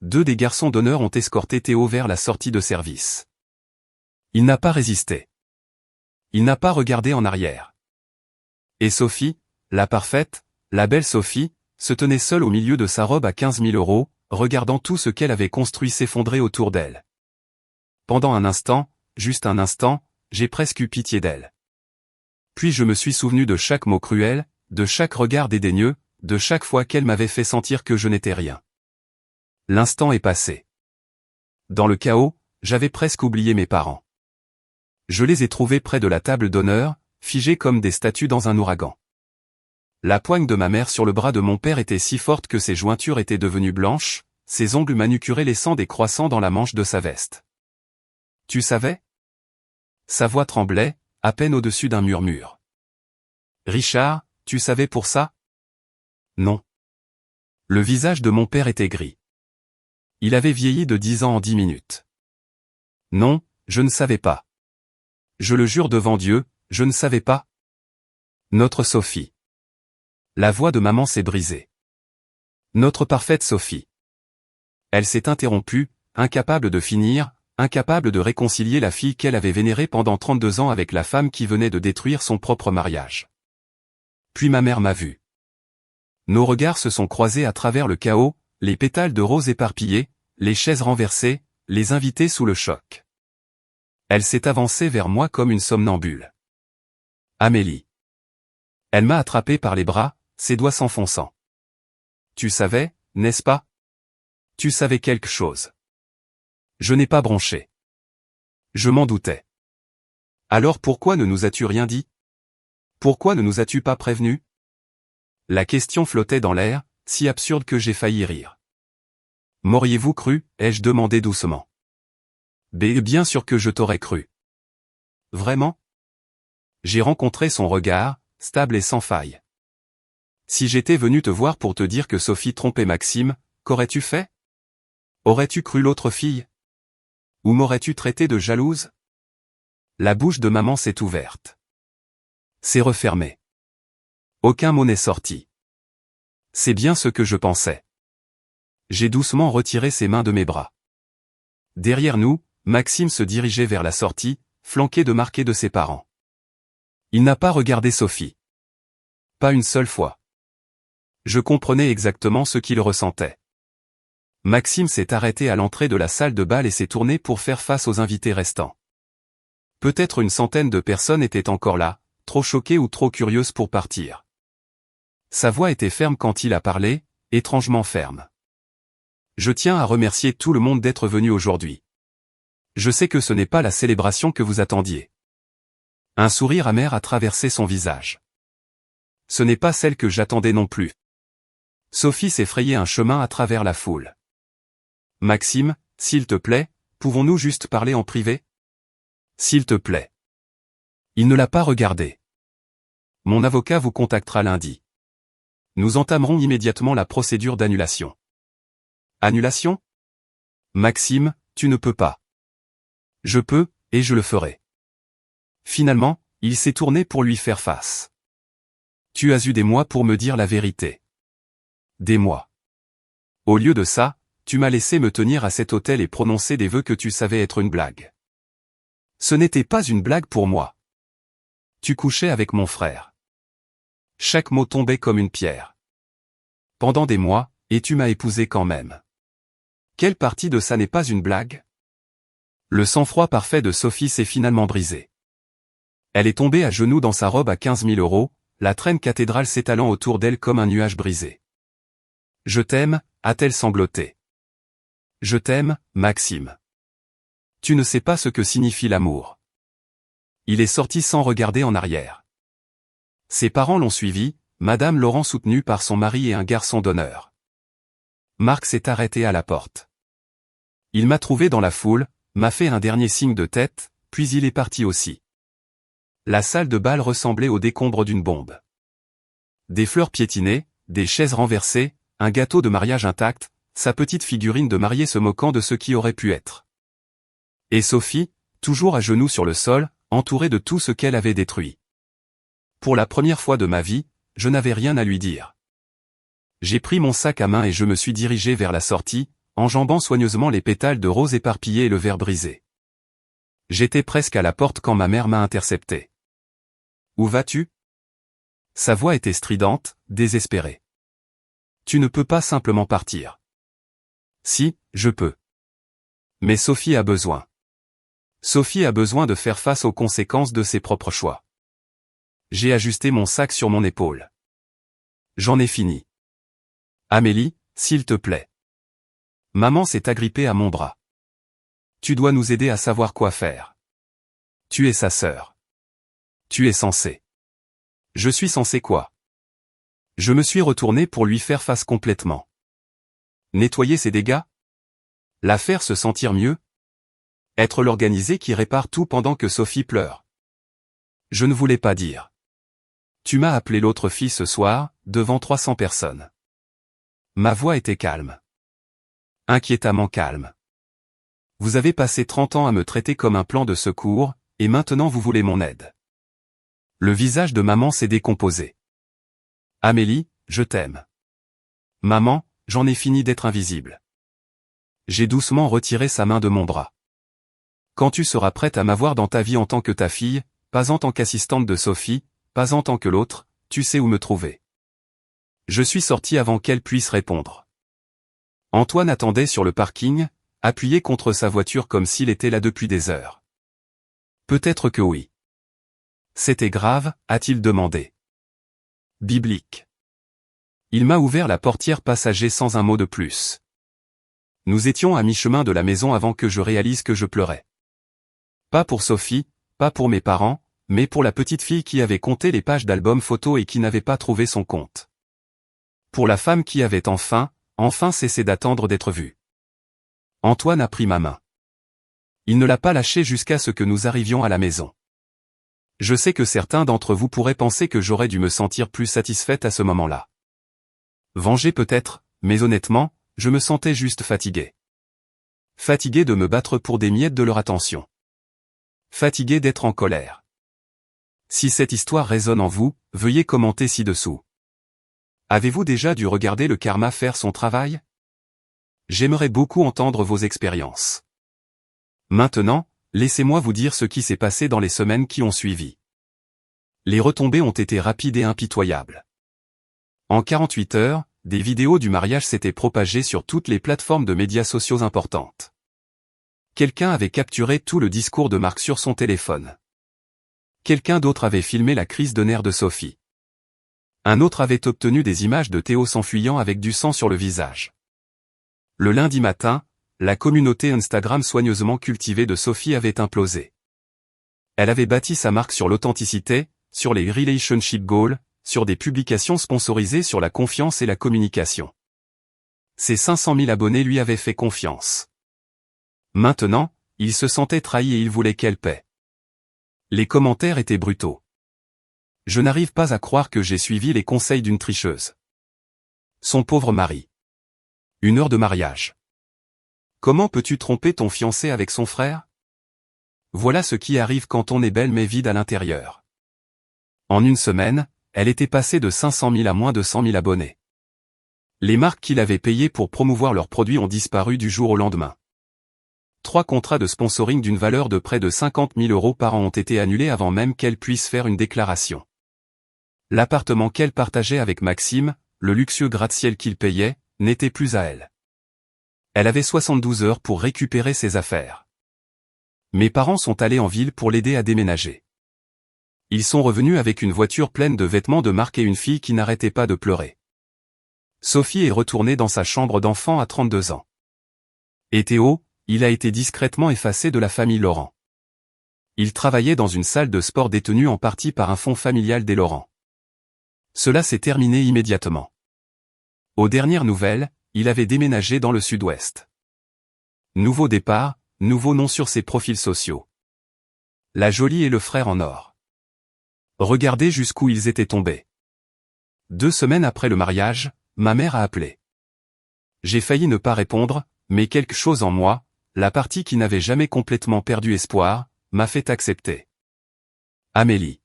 2 des garçons d'honneur ont escorté Théo vers la sortie de service. Il n'a pas résisté. Il n'a pas regardé en arrière. Et Sophie, la parfaite, la belle Sophie, se tenait seule au milieu de sa robe à 15 000 €, regardant tout ce qu'elle avait construit s'effondrer autour d'elle. Pendant un instant, juste un instant, j'ai presque eu pitié d'elle. Puis je me suis souvenu de chaque mot cruel, de chaque regard dédaigneux, de chaque fois qu'elle m'avait fait sentir que je n'étais rien. L'instant est passé. Dans le chaos, j'avais presque oublié mes parents. Je les ai trouvés près de la table d'honneur, figés comme des statues dans un ouragan. La poigne de ma mère sur le bras de mon père était si forte que ses jointures étaient devenues blanches, ses ongles manucurés laissant des croissants dans la manche de sa veste. Tu savais? Sa voix tremblait, à peine au-dessus d'un murmure. Richard, tu savais pour ça? Non. Le visage de mon père était gris. Il avait vieilli de 10 ans en 10 minutes. Non, je ne savais pas. Je le jure devant Dieu, je ne savais pas. Notre Sophie. La voix de maman s'est brisée. Notre parfaite Sophie. Elle s'est interrompue, incapable de finir, incapable de réconcilier la fille qu'elle avait vénérée pendant 32 ans avec la femme qui venait de détruire son propre mariage. Puis ma mère m'a vu. Nos regards se sont croisés à travers le chaos, les pétales de rose éparpillés, les chaises renversées, les invités sous le choc. Elle s'est avancée vers moi comme une somnambule. Amélie. Elle m'a attrapé par les bras, ses doigts s'enfonçant. Tu savais, n'est-ce pas? Tu savais quelque chose. Je n'ai pas bronché. Je m'en doutais. Alors pourquoi ne nous as-tu rien dit? Pourquoi ne nous as-tu pas prévenus? La question flottait dans l'air, si absurde que j'ai failli rire. M'auriez-vous cru, ai-je demandé doucement. Bien sûr que je t'aurais cru. Vraiment? J'ai rencontré son regard, stable et sans faille. Si j'étais venu te voir pour te dire que Sophie trompait Maxime, qu'aurais-tu fait? Aurais-tu cru l'autre fille? Ou m'aurais-tu traité de jalouse? La bouche de maman s'est ouverte. S'est refermée. Aucun mot n'est sorti. C'est bien ce que je pensais. J'ai doucement retiré ses mains de mes bras. Derrière nous, Maxime se dirigeait vers la sortie, flanqué de Marc et de ses parents. Il n'a pas regardé Sophie. Pas une seule fois. Je comprenais exactement ce qu'il ressentait. Maxime s'est arrêté à l'entrée de la salle de bal et s'est tourné pour faire face aux invités restants. Peut-être une centaine de personnes étaient encore là, trop choquées ou trop curieuses pour partir. Sa voix était ferme quand il a parlé, étrangement ferme. Je tiens à remercier tout le monde d'être venu aujourd'hui. Je sais que ce n'est pas la célébration que vous attendiez. Un sourire amer a traversé son visage. Ce n'est pas celle que j'attendais non plus. Sophie s'est frayé un chemin à travers la foule. Maxime, s'il te plaît, pouvons-nous juste parler en privé? S'il te plaît. Il ne l'a pas regardé. Mon avocat vous contactera lundi. Nous entamerons immédiatement la procédure d'annulation. Annulation? Maxime, tu ne peux pas. Je peux, et je le ferai. Finalement, il s'est tourné pour lui faire face. Tu as eu des mois pour me dire la vérité. Des mois. Au lieu de ça, tu m'as laissé me tenir à cet hôtel et prononcer des vœux que tu savais être une blague. Ce n'était pas une blague pour moi. Tu couchais avec mon frère. Chaque mot tombait comme une pierre. Pendant des mois, et tu m'as épousé quand même. Quelle partie de ça n'est pas une blague? Le sang-froid parfait de Sophie s'est finalement brisé. Elle est tombée à genoux dans sa robe à 15 000 €, la traîne cathédrale s'étalant autour d'elle comme un nuage brisé. Je t'aime, a-t-elle sangloté. Je t'aime, Maxime. Tu ne sais pas ce que signifie l'amour. Il est sorti sans regarder en arrière. Ses parents l'ont suivi, Madame Laurent soutenue par son mari et un garçon d'honneur. Marc s'est arrêté à la porte. Il m'a trouvé dans la foule, m'a fait un dernier signe de tête, puis il est parti aussi. La salle de bal ressemblait au décombre d'une bombe. Des fleurs piétinées, des chaises renversées, un gâteau de mariage intact, sa petite figurine de mariée se moquant de ce qui aurait pu être. Et Sophie, toujours à genoux sur le sol, entourée de tout ce qu'elle avait détruit. Pour la première fois de ma vie, je n'avais rien à lui dire. J'ai pris mon sac à main et je me suis dirigé vers la sortie, enjambant soigneusement les pétales de rose éparpillés et le verre brisé. J'étais presque à la porte quand ma mère m'a intercepté. Où vas-tu? Sa voix était stridente, désespérée. Tu ne peux pas simplement partir. Si, je peux. Mais Sophie a besoin. Sophie a besoin de faire face aux conséquences de ses propres choix. J'ai ajusté mon sac sur mon épaule. J'en ai fini. Amélie, s'il te plaît. Maman s'est agrippée à mon bras. Tu dois nous aider à savoir quoi faire. Tu es sa sœur. Tu es censé. Je suis censé quoi? Je me suis retourné pour lui faire face complètement. Nettoyer ses dégâts? La faire se sentir mieux? Être l'organisé qui répare tout pendant que Sophie pleure? Je ne voulais pas dire. Tu m'as appelé l'autre fille ce soir, devant 300 personnes. Ma voix était calme. Inquiétamment calme. Vous avez passé 30 ans à me traiter comme un plan de secours, et maintenant vous voulez mon aide. Le visage de maman s'est décomposé. Amélie, je t'aime. Maman, j'en ai fini d'être invisible. J'ai doucement retiré sa main de mon bras. Quand tu seras prête à m'avoir dans ta vie en tant que ta fille, pas en tant qu'assistante de Sophie, pas en tant que l'autre, tu sais où me trouver. Je suis sorti avant qu'elle puisse répondre. Antoine attendait sur le parking, appuyé contre sa voiture comme s'il était là depuis des heures. Peut-être que oui. C'était grave, a-t-il demandé. Biblique. Il m'a ouvert la portière passager sans un mot de plus. Nous étions à mi-chemin de la maison avant que je réalise que je pleurais. Pas pour Sophie, pas pour mes parents, mais pour la petite fille qui avait compté les pages d'albums photos et qui n'avait pas trouvé son compte. Pour la femme qui avait enfin cessé d'attendre d'être vue. Antoine a pris ma main. Il ne l'a pas lâchée jusqu'à ce que nous arrivions à la maison. Je sais que certains d'entre vous pourraient penser que j'aurais dû me sentir plus satisfaite à ce moment-là. Vengée peut-être, mais honnêtement, je me sentais juste fatigué. Fatigué de me battre pour des miettes de leur attention. Fatigué d'être en colère. Si cette histoire résonne en vous, veuillez commenter ci-dessous. Avez-vous déjà dû regarder le karma faire son travail? J'aimerais beaucoup entendre vos expériences. Maintenant, laissez-moi vous dire ce qui s'est passé dans les semaines qui ont suivi. Les retombées ont été rapides et impitoyables. En 48 heures, des vidéos du mariage s'étaient propagées sur toutes les plateformes de médias sociaux importantes. Quelqu'un avait capturé tout le discours de Marc sur son téléphone. Quelqu'un d'autre avait filmé la crise de nerfs de Sophie. Un autre avait obtenu des images de Théo s'enfuyant avec du sang sur le visage. Le lundi matin, la communauté Instagram soigneusement cultivée de Sophie avait implosé. Elle avait bâti sa marque sur l'authenticité, sur les relationship goals, sur des publications sponsorisées sur la confiance et la communication. Ses 500 000 abonnés lui avaient fait confiance. Maintenant, il se sentait trahi et il voulait qu'elle paie. Les commentaires étaient brutaux. Je n'arrive pas à croire que j'ai suivi les conseils d'une tricheuse. Son pauvre mari. 1 heure de mariage. Comment peux-tu tromper ton fiancé avec son frère? Voilà ce qui arrive quand on est belle mais vide à l'intérieur. En 1 semaine, elle était passée de 500 000 à moins de 100 000 abonnés. Les marques qu'il avait payées pour promouvoir leurs produits ont disparu du jour au lendemain. 3 contrats de sponsoring d'une valeur de près de 50 000 € par an ont été annulés avant même qu'elle puisse faire une déclaration. L'appartement qu'elle partageait avec Maxime, le luxueux gratte-ciel qu'il payait, n'était plus à elle. Elle avait 72 heures pour récupérer ses affaires. Mes parents sont allés en ville pour l'aider à déménager. Ils sont revenus avec une voiture pleine de vêtements de marque et une fille qui n'arrêtait pas de pleurer. Sophie est retournée dans sa chambre d'enfant à 32 ans. Et Théo, il a été discrètement effacé de la famille Laurent. Il travaillait dans une salle de sport détenue en partie par un fonds familial des Laurent. Cela s'est terminé immédiatement. Aux dernières nouvelles, il avait déménagé dans le sud-ouest. Nouveau départ, nouveau nom sur ses profils sociaux. La Jolie et le frère en or. Regardez jusqu'où ils étaient tombés. 2 semaines après le mariage, ma mère a appelé. J'ai failli ne pas répondre, mais quelque chose en moi, la partie qui n'avait jamais complètement perdu espoir, m'a fait accepter. Amélie.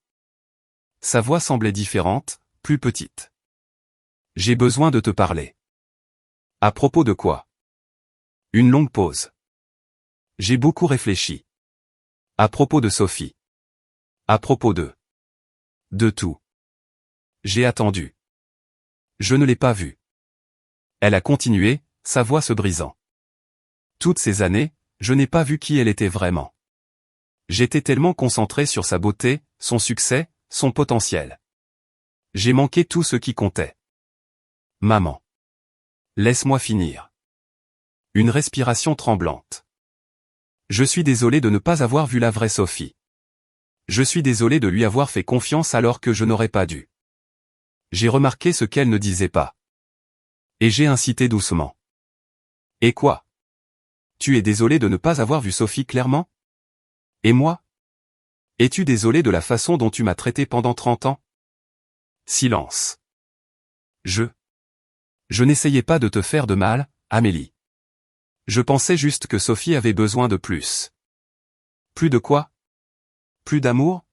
Sa voix semblait différente, plus petite. J'ai besoin de te parler. À propos de quoi? Une longue pause. J'ai beaucoup réfléchi. À propos de Sophie. À propos de tout. J'ai attendu. Je ne l'ai pas vue. Elle a continué, sa voix se brisant. Toutes ces années, je n'ai pas vu qui elle était vraiment. J'étais tellement concentré sur sa beauté, son succès, son potentiel. J'ai manqué tout ce qui comptait. Maman. Laisse-moi finir. Une respiration tremblante. Je suis désolé de ne pas avoir vu la vraie Sophie. Je suis désolé de lui avoir fait confiance alors que je n'aurais pas dû. J'ai remarqué ce qu'elle ne disait pas. Et j'ai incité doucement. Et quoi? Tu es désolé de ne pas avoir vu Sophie clairement? Et moi? Es-tu désolé de la façon dont tu m'as traité pendant 30 ans? Silence. Je n'essayais pas de te faire de mal, Amélie. Je pensais juste que Sophie avait besoin de plus. Plus de quoi? Plus d'amour?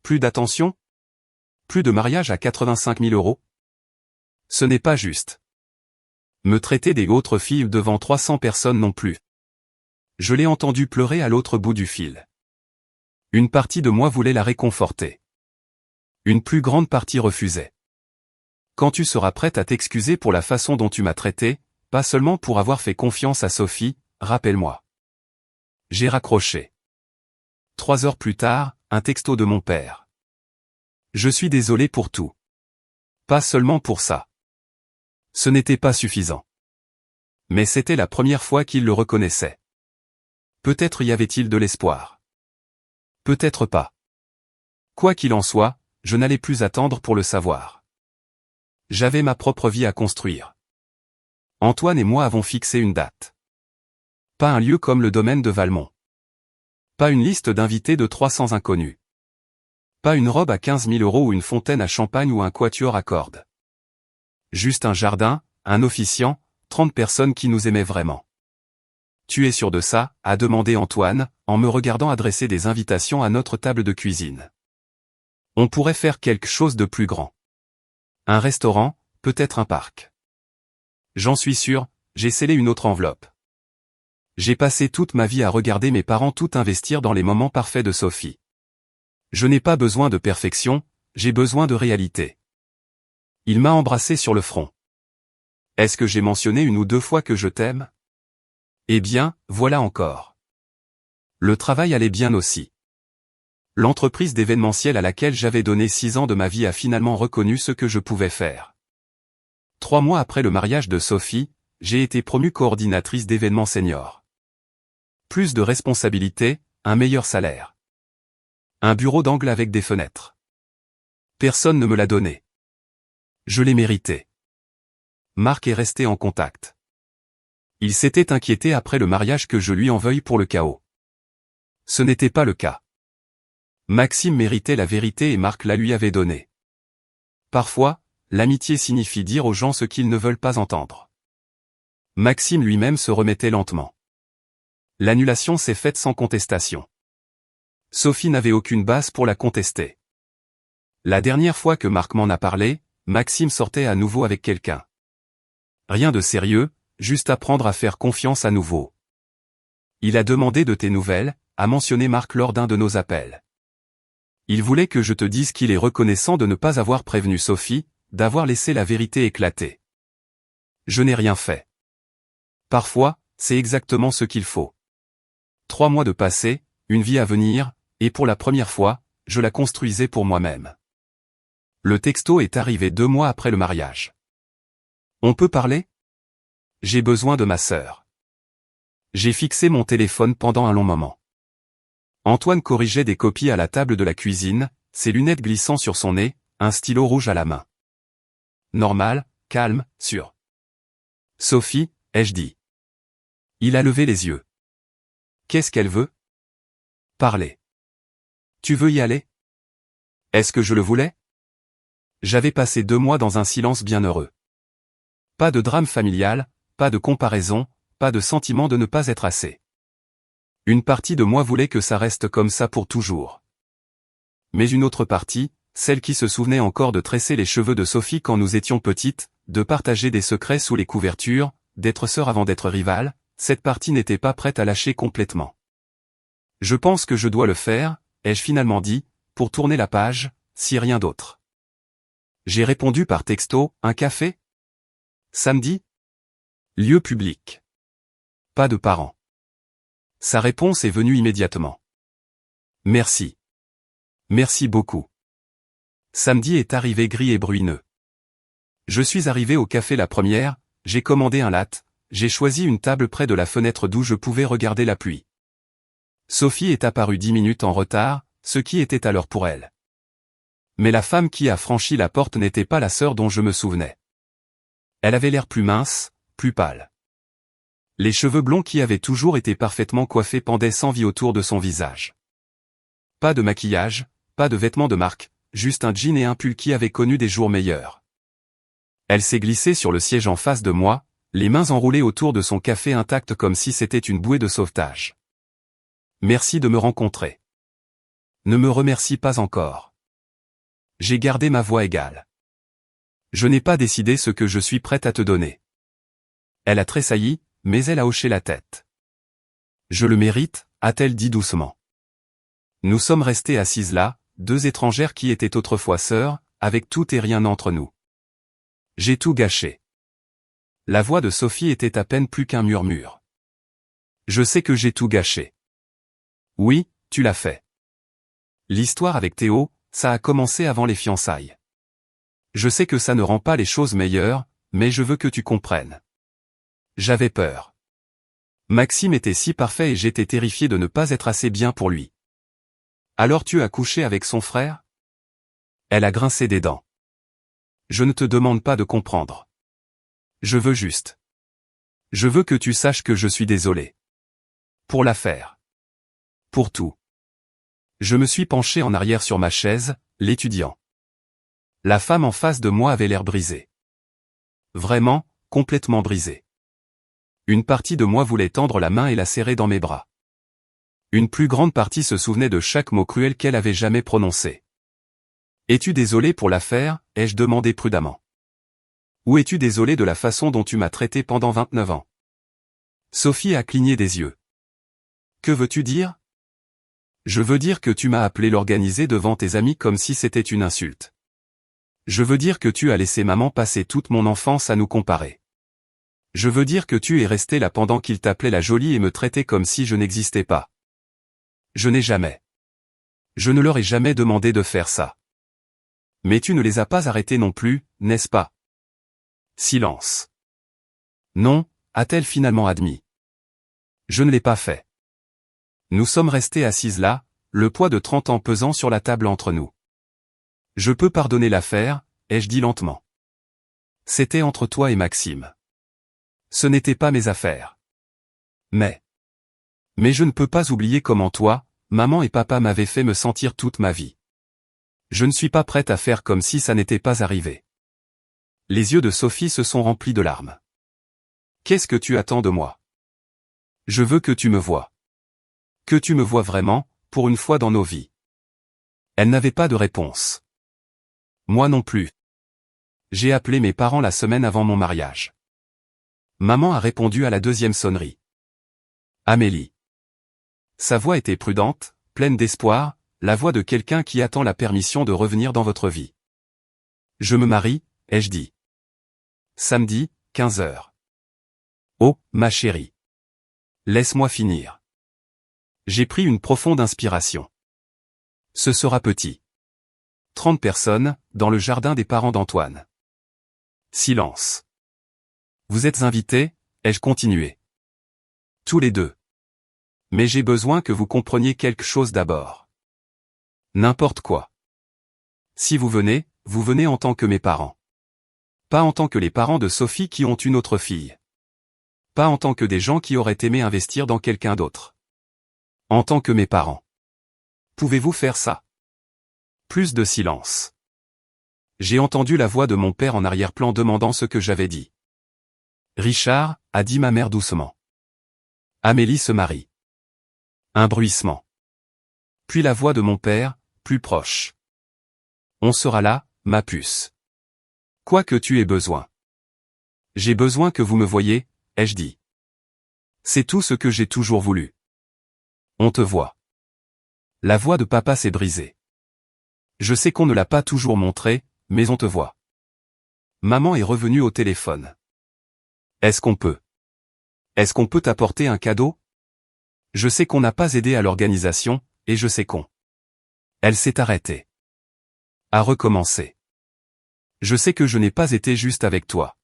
Plus d'attention? Plus de mariage à 85 000 €? Ce n'est pas juste. Me traiter des autres filles devant 300 personnes non plus. Je l'ai entendu pleurer à l'autre bout du fil. Une partie de moi voulait la réconforter. Une plus grande partie refusait. Quand tu seras prête à t'excuser pour la façon dont tu m'as traité, pas seulement pour avoir fait confiance à Sophie, rappelle-moi. J'ai raccroché. 3 heures plus tard, un texto de mon père. Je suis désolé pour tout. Pas seulement pour ça. Ce n'était pas suffisant. Mais c'était la première fois qu'il le reconnaissait. Peut-être y avait-il de l'espoir. Peut-être pas. Quoi qu'il en soit, je n'allais plus attendre pour le savoir. J'avais ma propre vie à construire. Antoine et moi avons fixé une date. Pas un lieu comme le domaine de Valmont. Pas une liste d'invités de 300 inconnus. Pas une robe à 15 000 € ou une fontaine à champagne ou un quatuor à cordes. Juste un jardin, un officiant, 30 personnes qui nous aimaient vraiment. Tu es sûr de ça? A demandé Antoine, en me regardant adresser des invitations à notre table de cuisine. On pourrait faire quelque chose de plus grand. Un restaurant, peut-être un parc. J'en suis sûr, j'ai scellé une autre enveloppe. J'ai passé toute ma vie à regarder mes parents tout investir dans les moments parfaits de Sophie. Je n'ai pas besoin de perfection, j'ai besoin de réalité. Il m'a embrassé sur le front. Est-ce que j'ai mentionné une ou deux fois que je t'aime? Eh bien, voilà encore. Le travail allait bien aussi. L'entreprise d'événementiel à laquelle j'avais donné 6 ans de ma vie a finalement reconnu ce que je pouvais faire. 3 mois après le mariage de Sophie, j'ai été promue coordinatrice d'événements seniors. Plus de responsabilités, un meilleur salaire. Un bureau d'angle avec des fenêtres. Personne ne me l'a donné. Je l'ai mérité. Marc est resté en contact. Il s'était inquiété après le mariage que je lui en veuille pour le chaos. Ce n'était pas le cas. Maxime méritait la vérité et Marc la lui avait donnée. Parfois, l'amitié signifie dire aux gens ce qu'ils ne veulent pas entendre. Maxime lui-même se remettait lentement. L'annulation s'est faite sans contestation. Sophie n'avait aucune base pour la contester. La dernière fois que Marc m'en a parlé, Maxime sortait à nouveau avec quelqu'un. Rien de sérieux, juste apprendre à faire confiance à nouveau. Il a demandé de tes nouvelles, a mentionné Marc lors d'un de nos appels. Il voulait que je te dise qu'il est reconnaissant de ne pas avoir prévenu Sophie, d'avoir laissé la vérité éclater. Je n'ai rien fait. Parfois, c'est exactement ce qu'il faut. 3 mois de passé, une vie à venir, et pour la première fois, je la construisais pour moi-même. Le texto est arrivé 2 mois après le mariage. On peut parler? J'ai besoin de ma sœur. J'ai fixé mon téléphone pendant un long moment. Antoine corrigeait des copies à la table de la cuisine, ses lunettes glissant sur son nez, un stylo rouge à la main. Normal, calme, sûr. Sophie, ai-je dit. Il a levé les yeux. Qu'est-ce qu'elle veut? Parler. Tu veux y aller? Est-ce que je le voulais? J'avais passé 2 mois dans un silence bienheureux. Pas de drame familial, pas de comparaison, pas de sentiment de ne pas être assez. Une partie de moi voulait que ça reste comme ça pour toujours. Mais une autre partie, celle qui se souvenait encore de tresser les cheveux de Sophie quand nous étions petites, de partager des secrets sous les couvertures, d'être sœurs avant d'être rivales, cette partie n'était pas prête à lâcher complètement. Je pense que je dois le faire, ai-je finalement dit, pour tourner la page, si rien d'autre. J'ai répondu par texto, un café? Samedi? Lieu public. Pas de parents. Sa réponse est venue immédiatement. Merci. Merci beaucoup. Samedi est arrivé gris et bruineux. Je suis arrivé au café la première, j'ai commandé un latte, j'ai choisi une table près de la fenêtre d'où je pouvais regarder la pluie. Sophie est apparue 10 minutes en retard, ce qui était à l'heure pour elle. Mais la femme qui a franchi la porte n'était pas la sœur dont je me souvenais. Elle avait l'air plus mince, plus pâle. Les cheveux blonds qui avaient toujours été parfaitement coiffés pendaient sans vie autour de son visage. Pas de maquillage, pas de vêtements de marque, juste un jean et un pull qui avaient connu des jours meilleurs. Elle s'est glissée sur le siège en face de moi, les mains enroulées autour de son café intact comme si c'était une bouée de sauvetage. Merci de me rencontrer. Ne me remercie pas encore. J'ai gardé ma voix égale. Je n'ai pas décidé ce que je suis prête à te donner. Elle a tressailli, mais elle a hoché la tête. Je le mérite, a-t-elle dit doucement. Nous sommes restées assises là, 2 étrangères qui étaient autrefois sœurs, avec tout et rien entre nous. J'ai tout gâché. La voix de Sophie était à peine plus qu'un murmure. Je sais que j'ai tout gâché. Oui, tu l'as fait. L'histoire avec Théo, ça a commencé avant les fiançailles. Je sais que ça ne rend pas les choses meilleures, mais je veux que tu comprennes. J'avais peur. Maxime était si parfait et j'étais terrifié de ne pas être assez bien pour lui. Alors tu as couché avec son frère? Elle a grincé des dents. Je ne te demande pas de comprendre. Je veux juste. Je veux que tu saches que je suis désolé. Pour l'affaire. Pour tout. Je me suis penché en arrière sur ma chaise, l'étudiant. La femme en face de moi avait l'air brisée. Vraiment, complètement brisée. Une partie de moi voulait tendre la main et la serrer dans mes bras. Une plus grande partie se souvenait de chaque mot cruel qu'elle avait jamais prononcé. Es-tu désolé pour l'affaire, ai-je demandé prudemment. Ou es-tu désolé de la façon dont tu m'as traité pendant 29 ans? Sophie a cligné des yeux. Que veux-tu dire? Je veux dire que tu m'as appelé l'organiser devant tes amis comme si c'était une insulte. Je veux dire que tu as laissé maman passer toute mon enfance à nous comparer. Je veux dire que tu es resté là pendant qu'il t'appelait la jolie et me traitait comme si je n'existais pas. Je n'ai jamais. Je ne leur ai jamais demandé de faire ça. Mais tu ne les as pas arrêtés non plus, n'est-ce pas? Silence. Non, a-t-elle finalement admis. Je ne l'ai pas fait. Nous sommes restés assises là, le poids de 30 ans pesant sur la table entre nous. Je peux pardonner l'affaire, ai-je dit lentement. C'était entre toi et Maxime. Ce n'était pas mes affaires. Mais je ne peux pas oublier comment toi, maman et papa m'avaient fait me sentir toute ma vie. Je ne suis pas prête à faire comme si ça n'était pas arrivé. Les yeux de Sophie se sont remplis de larmes. Qu'est-ce que tu attends de moi? Je veux que tu me voies. Que tu me voies vraiment, pour une fois dans nos vies. Elle n'avait pas de réponse. Moi non plus. J'ai appelé mes parents la semaine avant mon mariage. Maman a répondu à la deuxième sonnerie. Amélie. Sa voix était prudente, pleine d'espoir, la voix de quelqu'un qui attend la permission de revenir dans votre vie. Je me marie, ai-je dit. Samedi, 15 heures. Oh, ma chérie. Laisse-moi finir. J'ai pris une profonde inspiration. Ce sera petit. 30 personnes, dans le jardin des parents d'Antoine. Silence. Vous êtes invités, ai-je continué. Tous les deux. Mais j'ai besoin que vous compreniez quelque chose d'abord. N'importe quoi. Si vous venez en tant que mes parents. Pas en tant que les parents de Sophie qui ont une autre fille. Pas en tant que des gens qui auraient aimé investir dans quelqu'un d'autre. En tant que mes parents. Pouvez-vous faire ça? Plus de silence. J'ai entendu la voix de mon père en arrière-plan demandant ce que j'avais dit. Richard, a dit ma mère doucement. Amélie se marie. Un bruissement. Puis la voix de mon père, plus proche. On sera là, ma puce. Quoi que tu aies besoin. J'ai besoin que vous me voyiez, ai-je dit. C'est tout ce que j'ai toujours voulu. On te voit. La voix de papa s'est brisée. Je sais qu'on ne l'a pas toujours montré, mais on te voit. Maman est revenue au téléphone. Est-ce qu'on peut t'apporter un cadeau? Je sais qu'on n'a pas aidé à l'organisation, et je sais qu'on. Elle s'est arrêtée. A recommencer. Je sais que je n'ai pas été juste avec toi.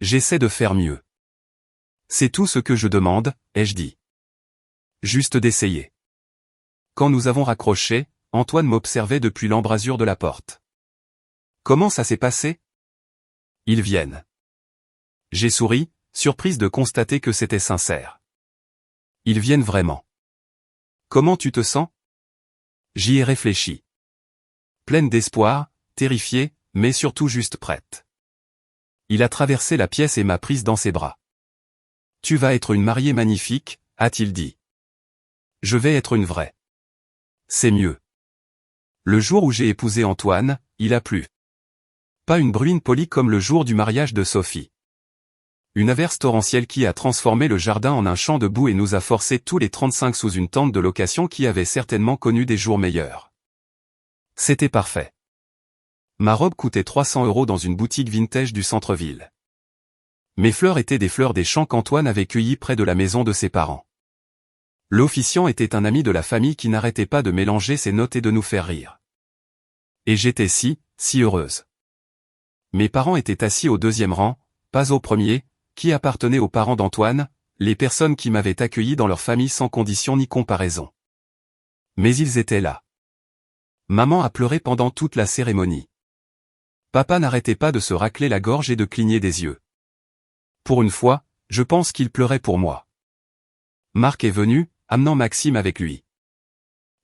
J'essaie de faire mieux. C'est tout ce que je demande, ai-je dit. Juste d'essayer. Quand nous avons raccroché, Antoine m'observait depuis l'embrasure de la porte. Comment ça s'est passé? Ils viennent. J'ai souri, surprise de constater que c'était sincère. Ils viennent vraiment. Comment tu te sens? J'y ai réfléchi. Pleine d'espoir, terrifiée, mais surtout juste prête. Il a traversé la pièce et m'a prise dans ses bras. Tu vas être une mariée magnifique, a-t-il dit. Je vais être une vraie. C'est mieux. Le jour où j'ai épousé Antoine, il a plu. Pas une bruine polie comme le jour du mariage de Sophie. Une averse torrentielle qui a transformé le jardin en un champ de boue et nous a forcés tous les 35 sous une tente de location qui avait certainement connu des jours meilleurs. C'était parfait. Ma robe coûtait 300 € dans une boutique vintage du centre-ville. Mes fleurs étaient des fleurs des champs qu'Antoine avait cueillies près de la maison de ses parents. L'officiant était un ami de la famille qui n'arrêtait pas de mélanger ses notes et de nous faire rire. Et j'étais si heureuse. Mes parents étaient assis au deuxième rang, pas au premier, qui appartenait aux parents d'Antoine, les personnes qui m'avaient accueilli dans leur famille sans condition ni comparaison. Mais ils étaient là. Maman a pleuré pendant toute la cérémonie. Papa n'arrêtait pas de se racler la gorge et de cligner des yeux. Pour une fois, je pense qu'il pleurait pour moi. Marc est venu, amenant Maxime avec lui.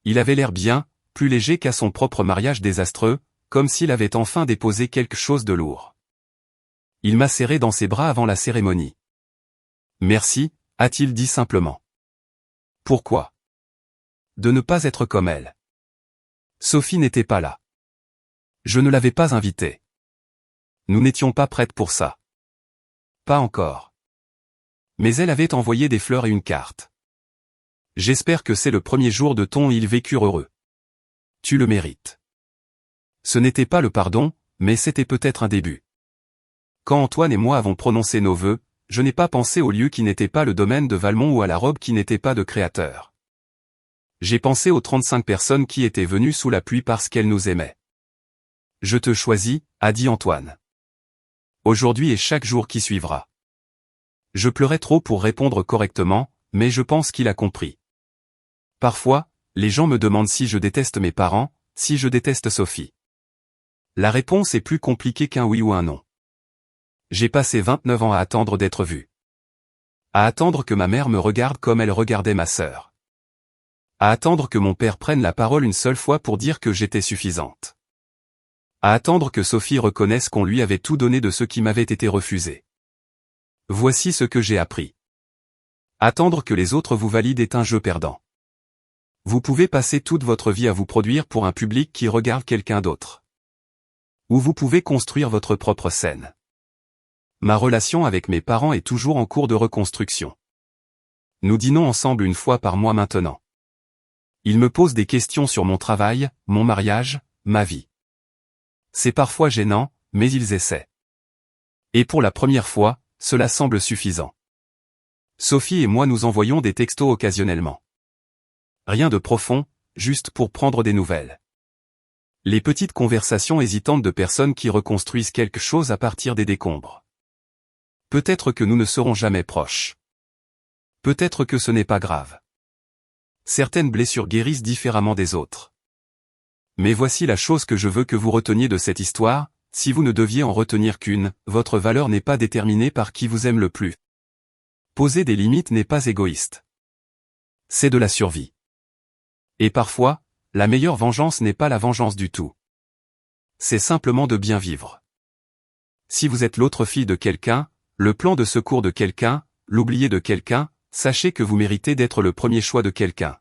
Il avait l'air bien, plus léger qu'à son propre mariage désastreux, comme s'il avait enfin déposé quelque chose de lourd. Il m'a serré dans ses bras avant la cérémonie. Merci, a-t-il dit simplement. Pourquoi? De ne pas être comme elle. Sophie n'était pas là. Je ne l'avais pas invitée. Nous n'étions pas prêtes pour ça. Pas encore. Mais elle avait envoyé des fleurs et une carte. J'espère que c'est le premier jour de ton ils vécurent heureux. Tu le mérites. Ce n'était pas le pardon, mais c'était peut-être un début. Quand Antoine et moi avons prononcé nos vœux, je n'ai pas pensé au lieu qui n'était pas le domaine de Valmont ou à la robe qui n'était pas de Créateur. J'ai pensé aux 35 personnes qui étaient venues sous la pluie parce qu'elles nous aimaient. Je te choisis, a dit Antoine. Aujourd'hui et chaque jour qui suivra. Je pleurais trop pour répondre correctement, mais je pense qu'il a compris. Parfois, les gens me demandent si je déteste mes parents, si je déteste Sophie. La réponse est plus compliquée qu'un oui ou un non. J'ai passé 29 ans à attendre d'être vu. À attendre que ma mère me regarde comme elle regardait ma sœur. À attendre que mon père prenne la parole une seule fois pour dire que j'étais suffisante. À attendre que Sophie reconnaisse qu'on lui avait tout donné de ce qui m'avait été refusé. Voici ce que j'ai appris. Attendre que les autres vous valident est un jeu perdant. Vous pouvez passer toute votre vie à vous produire pour un public qui regarde quelqu'un d'autre. Ou vous pouvez construire votre propre scène. Ma relation avec mes parents est toujours en cours de reconstruction. Nous dînons ensemble une fois par mois maintenant. Ils me posent des questions sur mon travail, mon mariage, ma vie. C'est parfois gênant, mais ils essaient. Et pour la première fois, cela semble suffisant. Sophie et moi nous envoyons des textos occasionnellement. Rien de profond, juste pour prendre des nouvelles. Les petites conversations hésitantes de personnes qui reconstruisent quelque chose à partir des décombres. Peut-être que nous ne serons jamais proches. Peut-être que ce n'est pas grave. Certaines blessures guérissent différemment des autres. Mais voici la chose que je veux que vous reteniez de cette histoire, si vous ne deviez en retenir qu'une, votre valeur n'est pas déterminée par qui vous aime le plus. Poser des limites n'est pas égoïste. C'est de la survie. Et parfois, la meilleure vengeance n'est pas la vengeance du tout. C'est simplement de bien vivre. Si vous êtes l'autre fille de quelqu'un, le plan de secours de quelqu'un, l'oublié de quelqu'un, sachez que vous méritez d'être le premier choix de quelqu'un.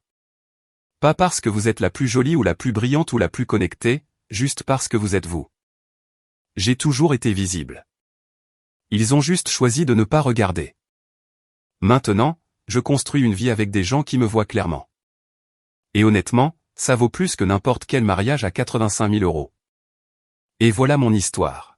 Pas parce que vous êtes la plus jolie ou la plus brillante ou la plus connectée, juste parce que vous êtes vous. J'ai toujours été visible. Ils ont juste choisi de ne pas regarder. Maintenant, je construis une vie avec des gens qui me voient clairement. Et honnêtement, ça vaut plus que n'importe quel mariage à 85 000 €. Et voilà mon histoire.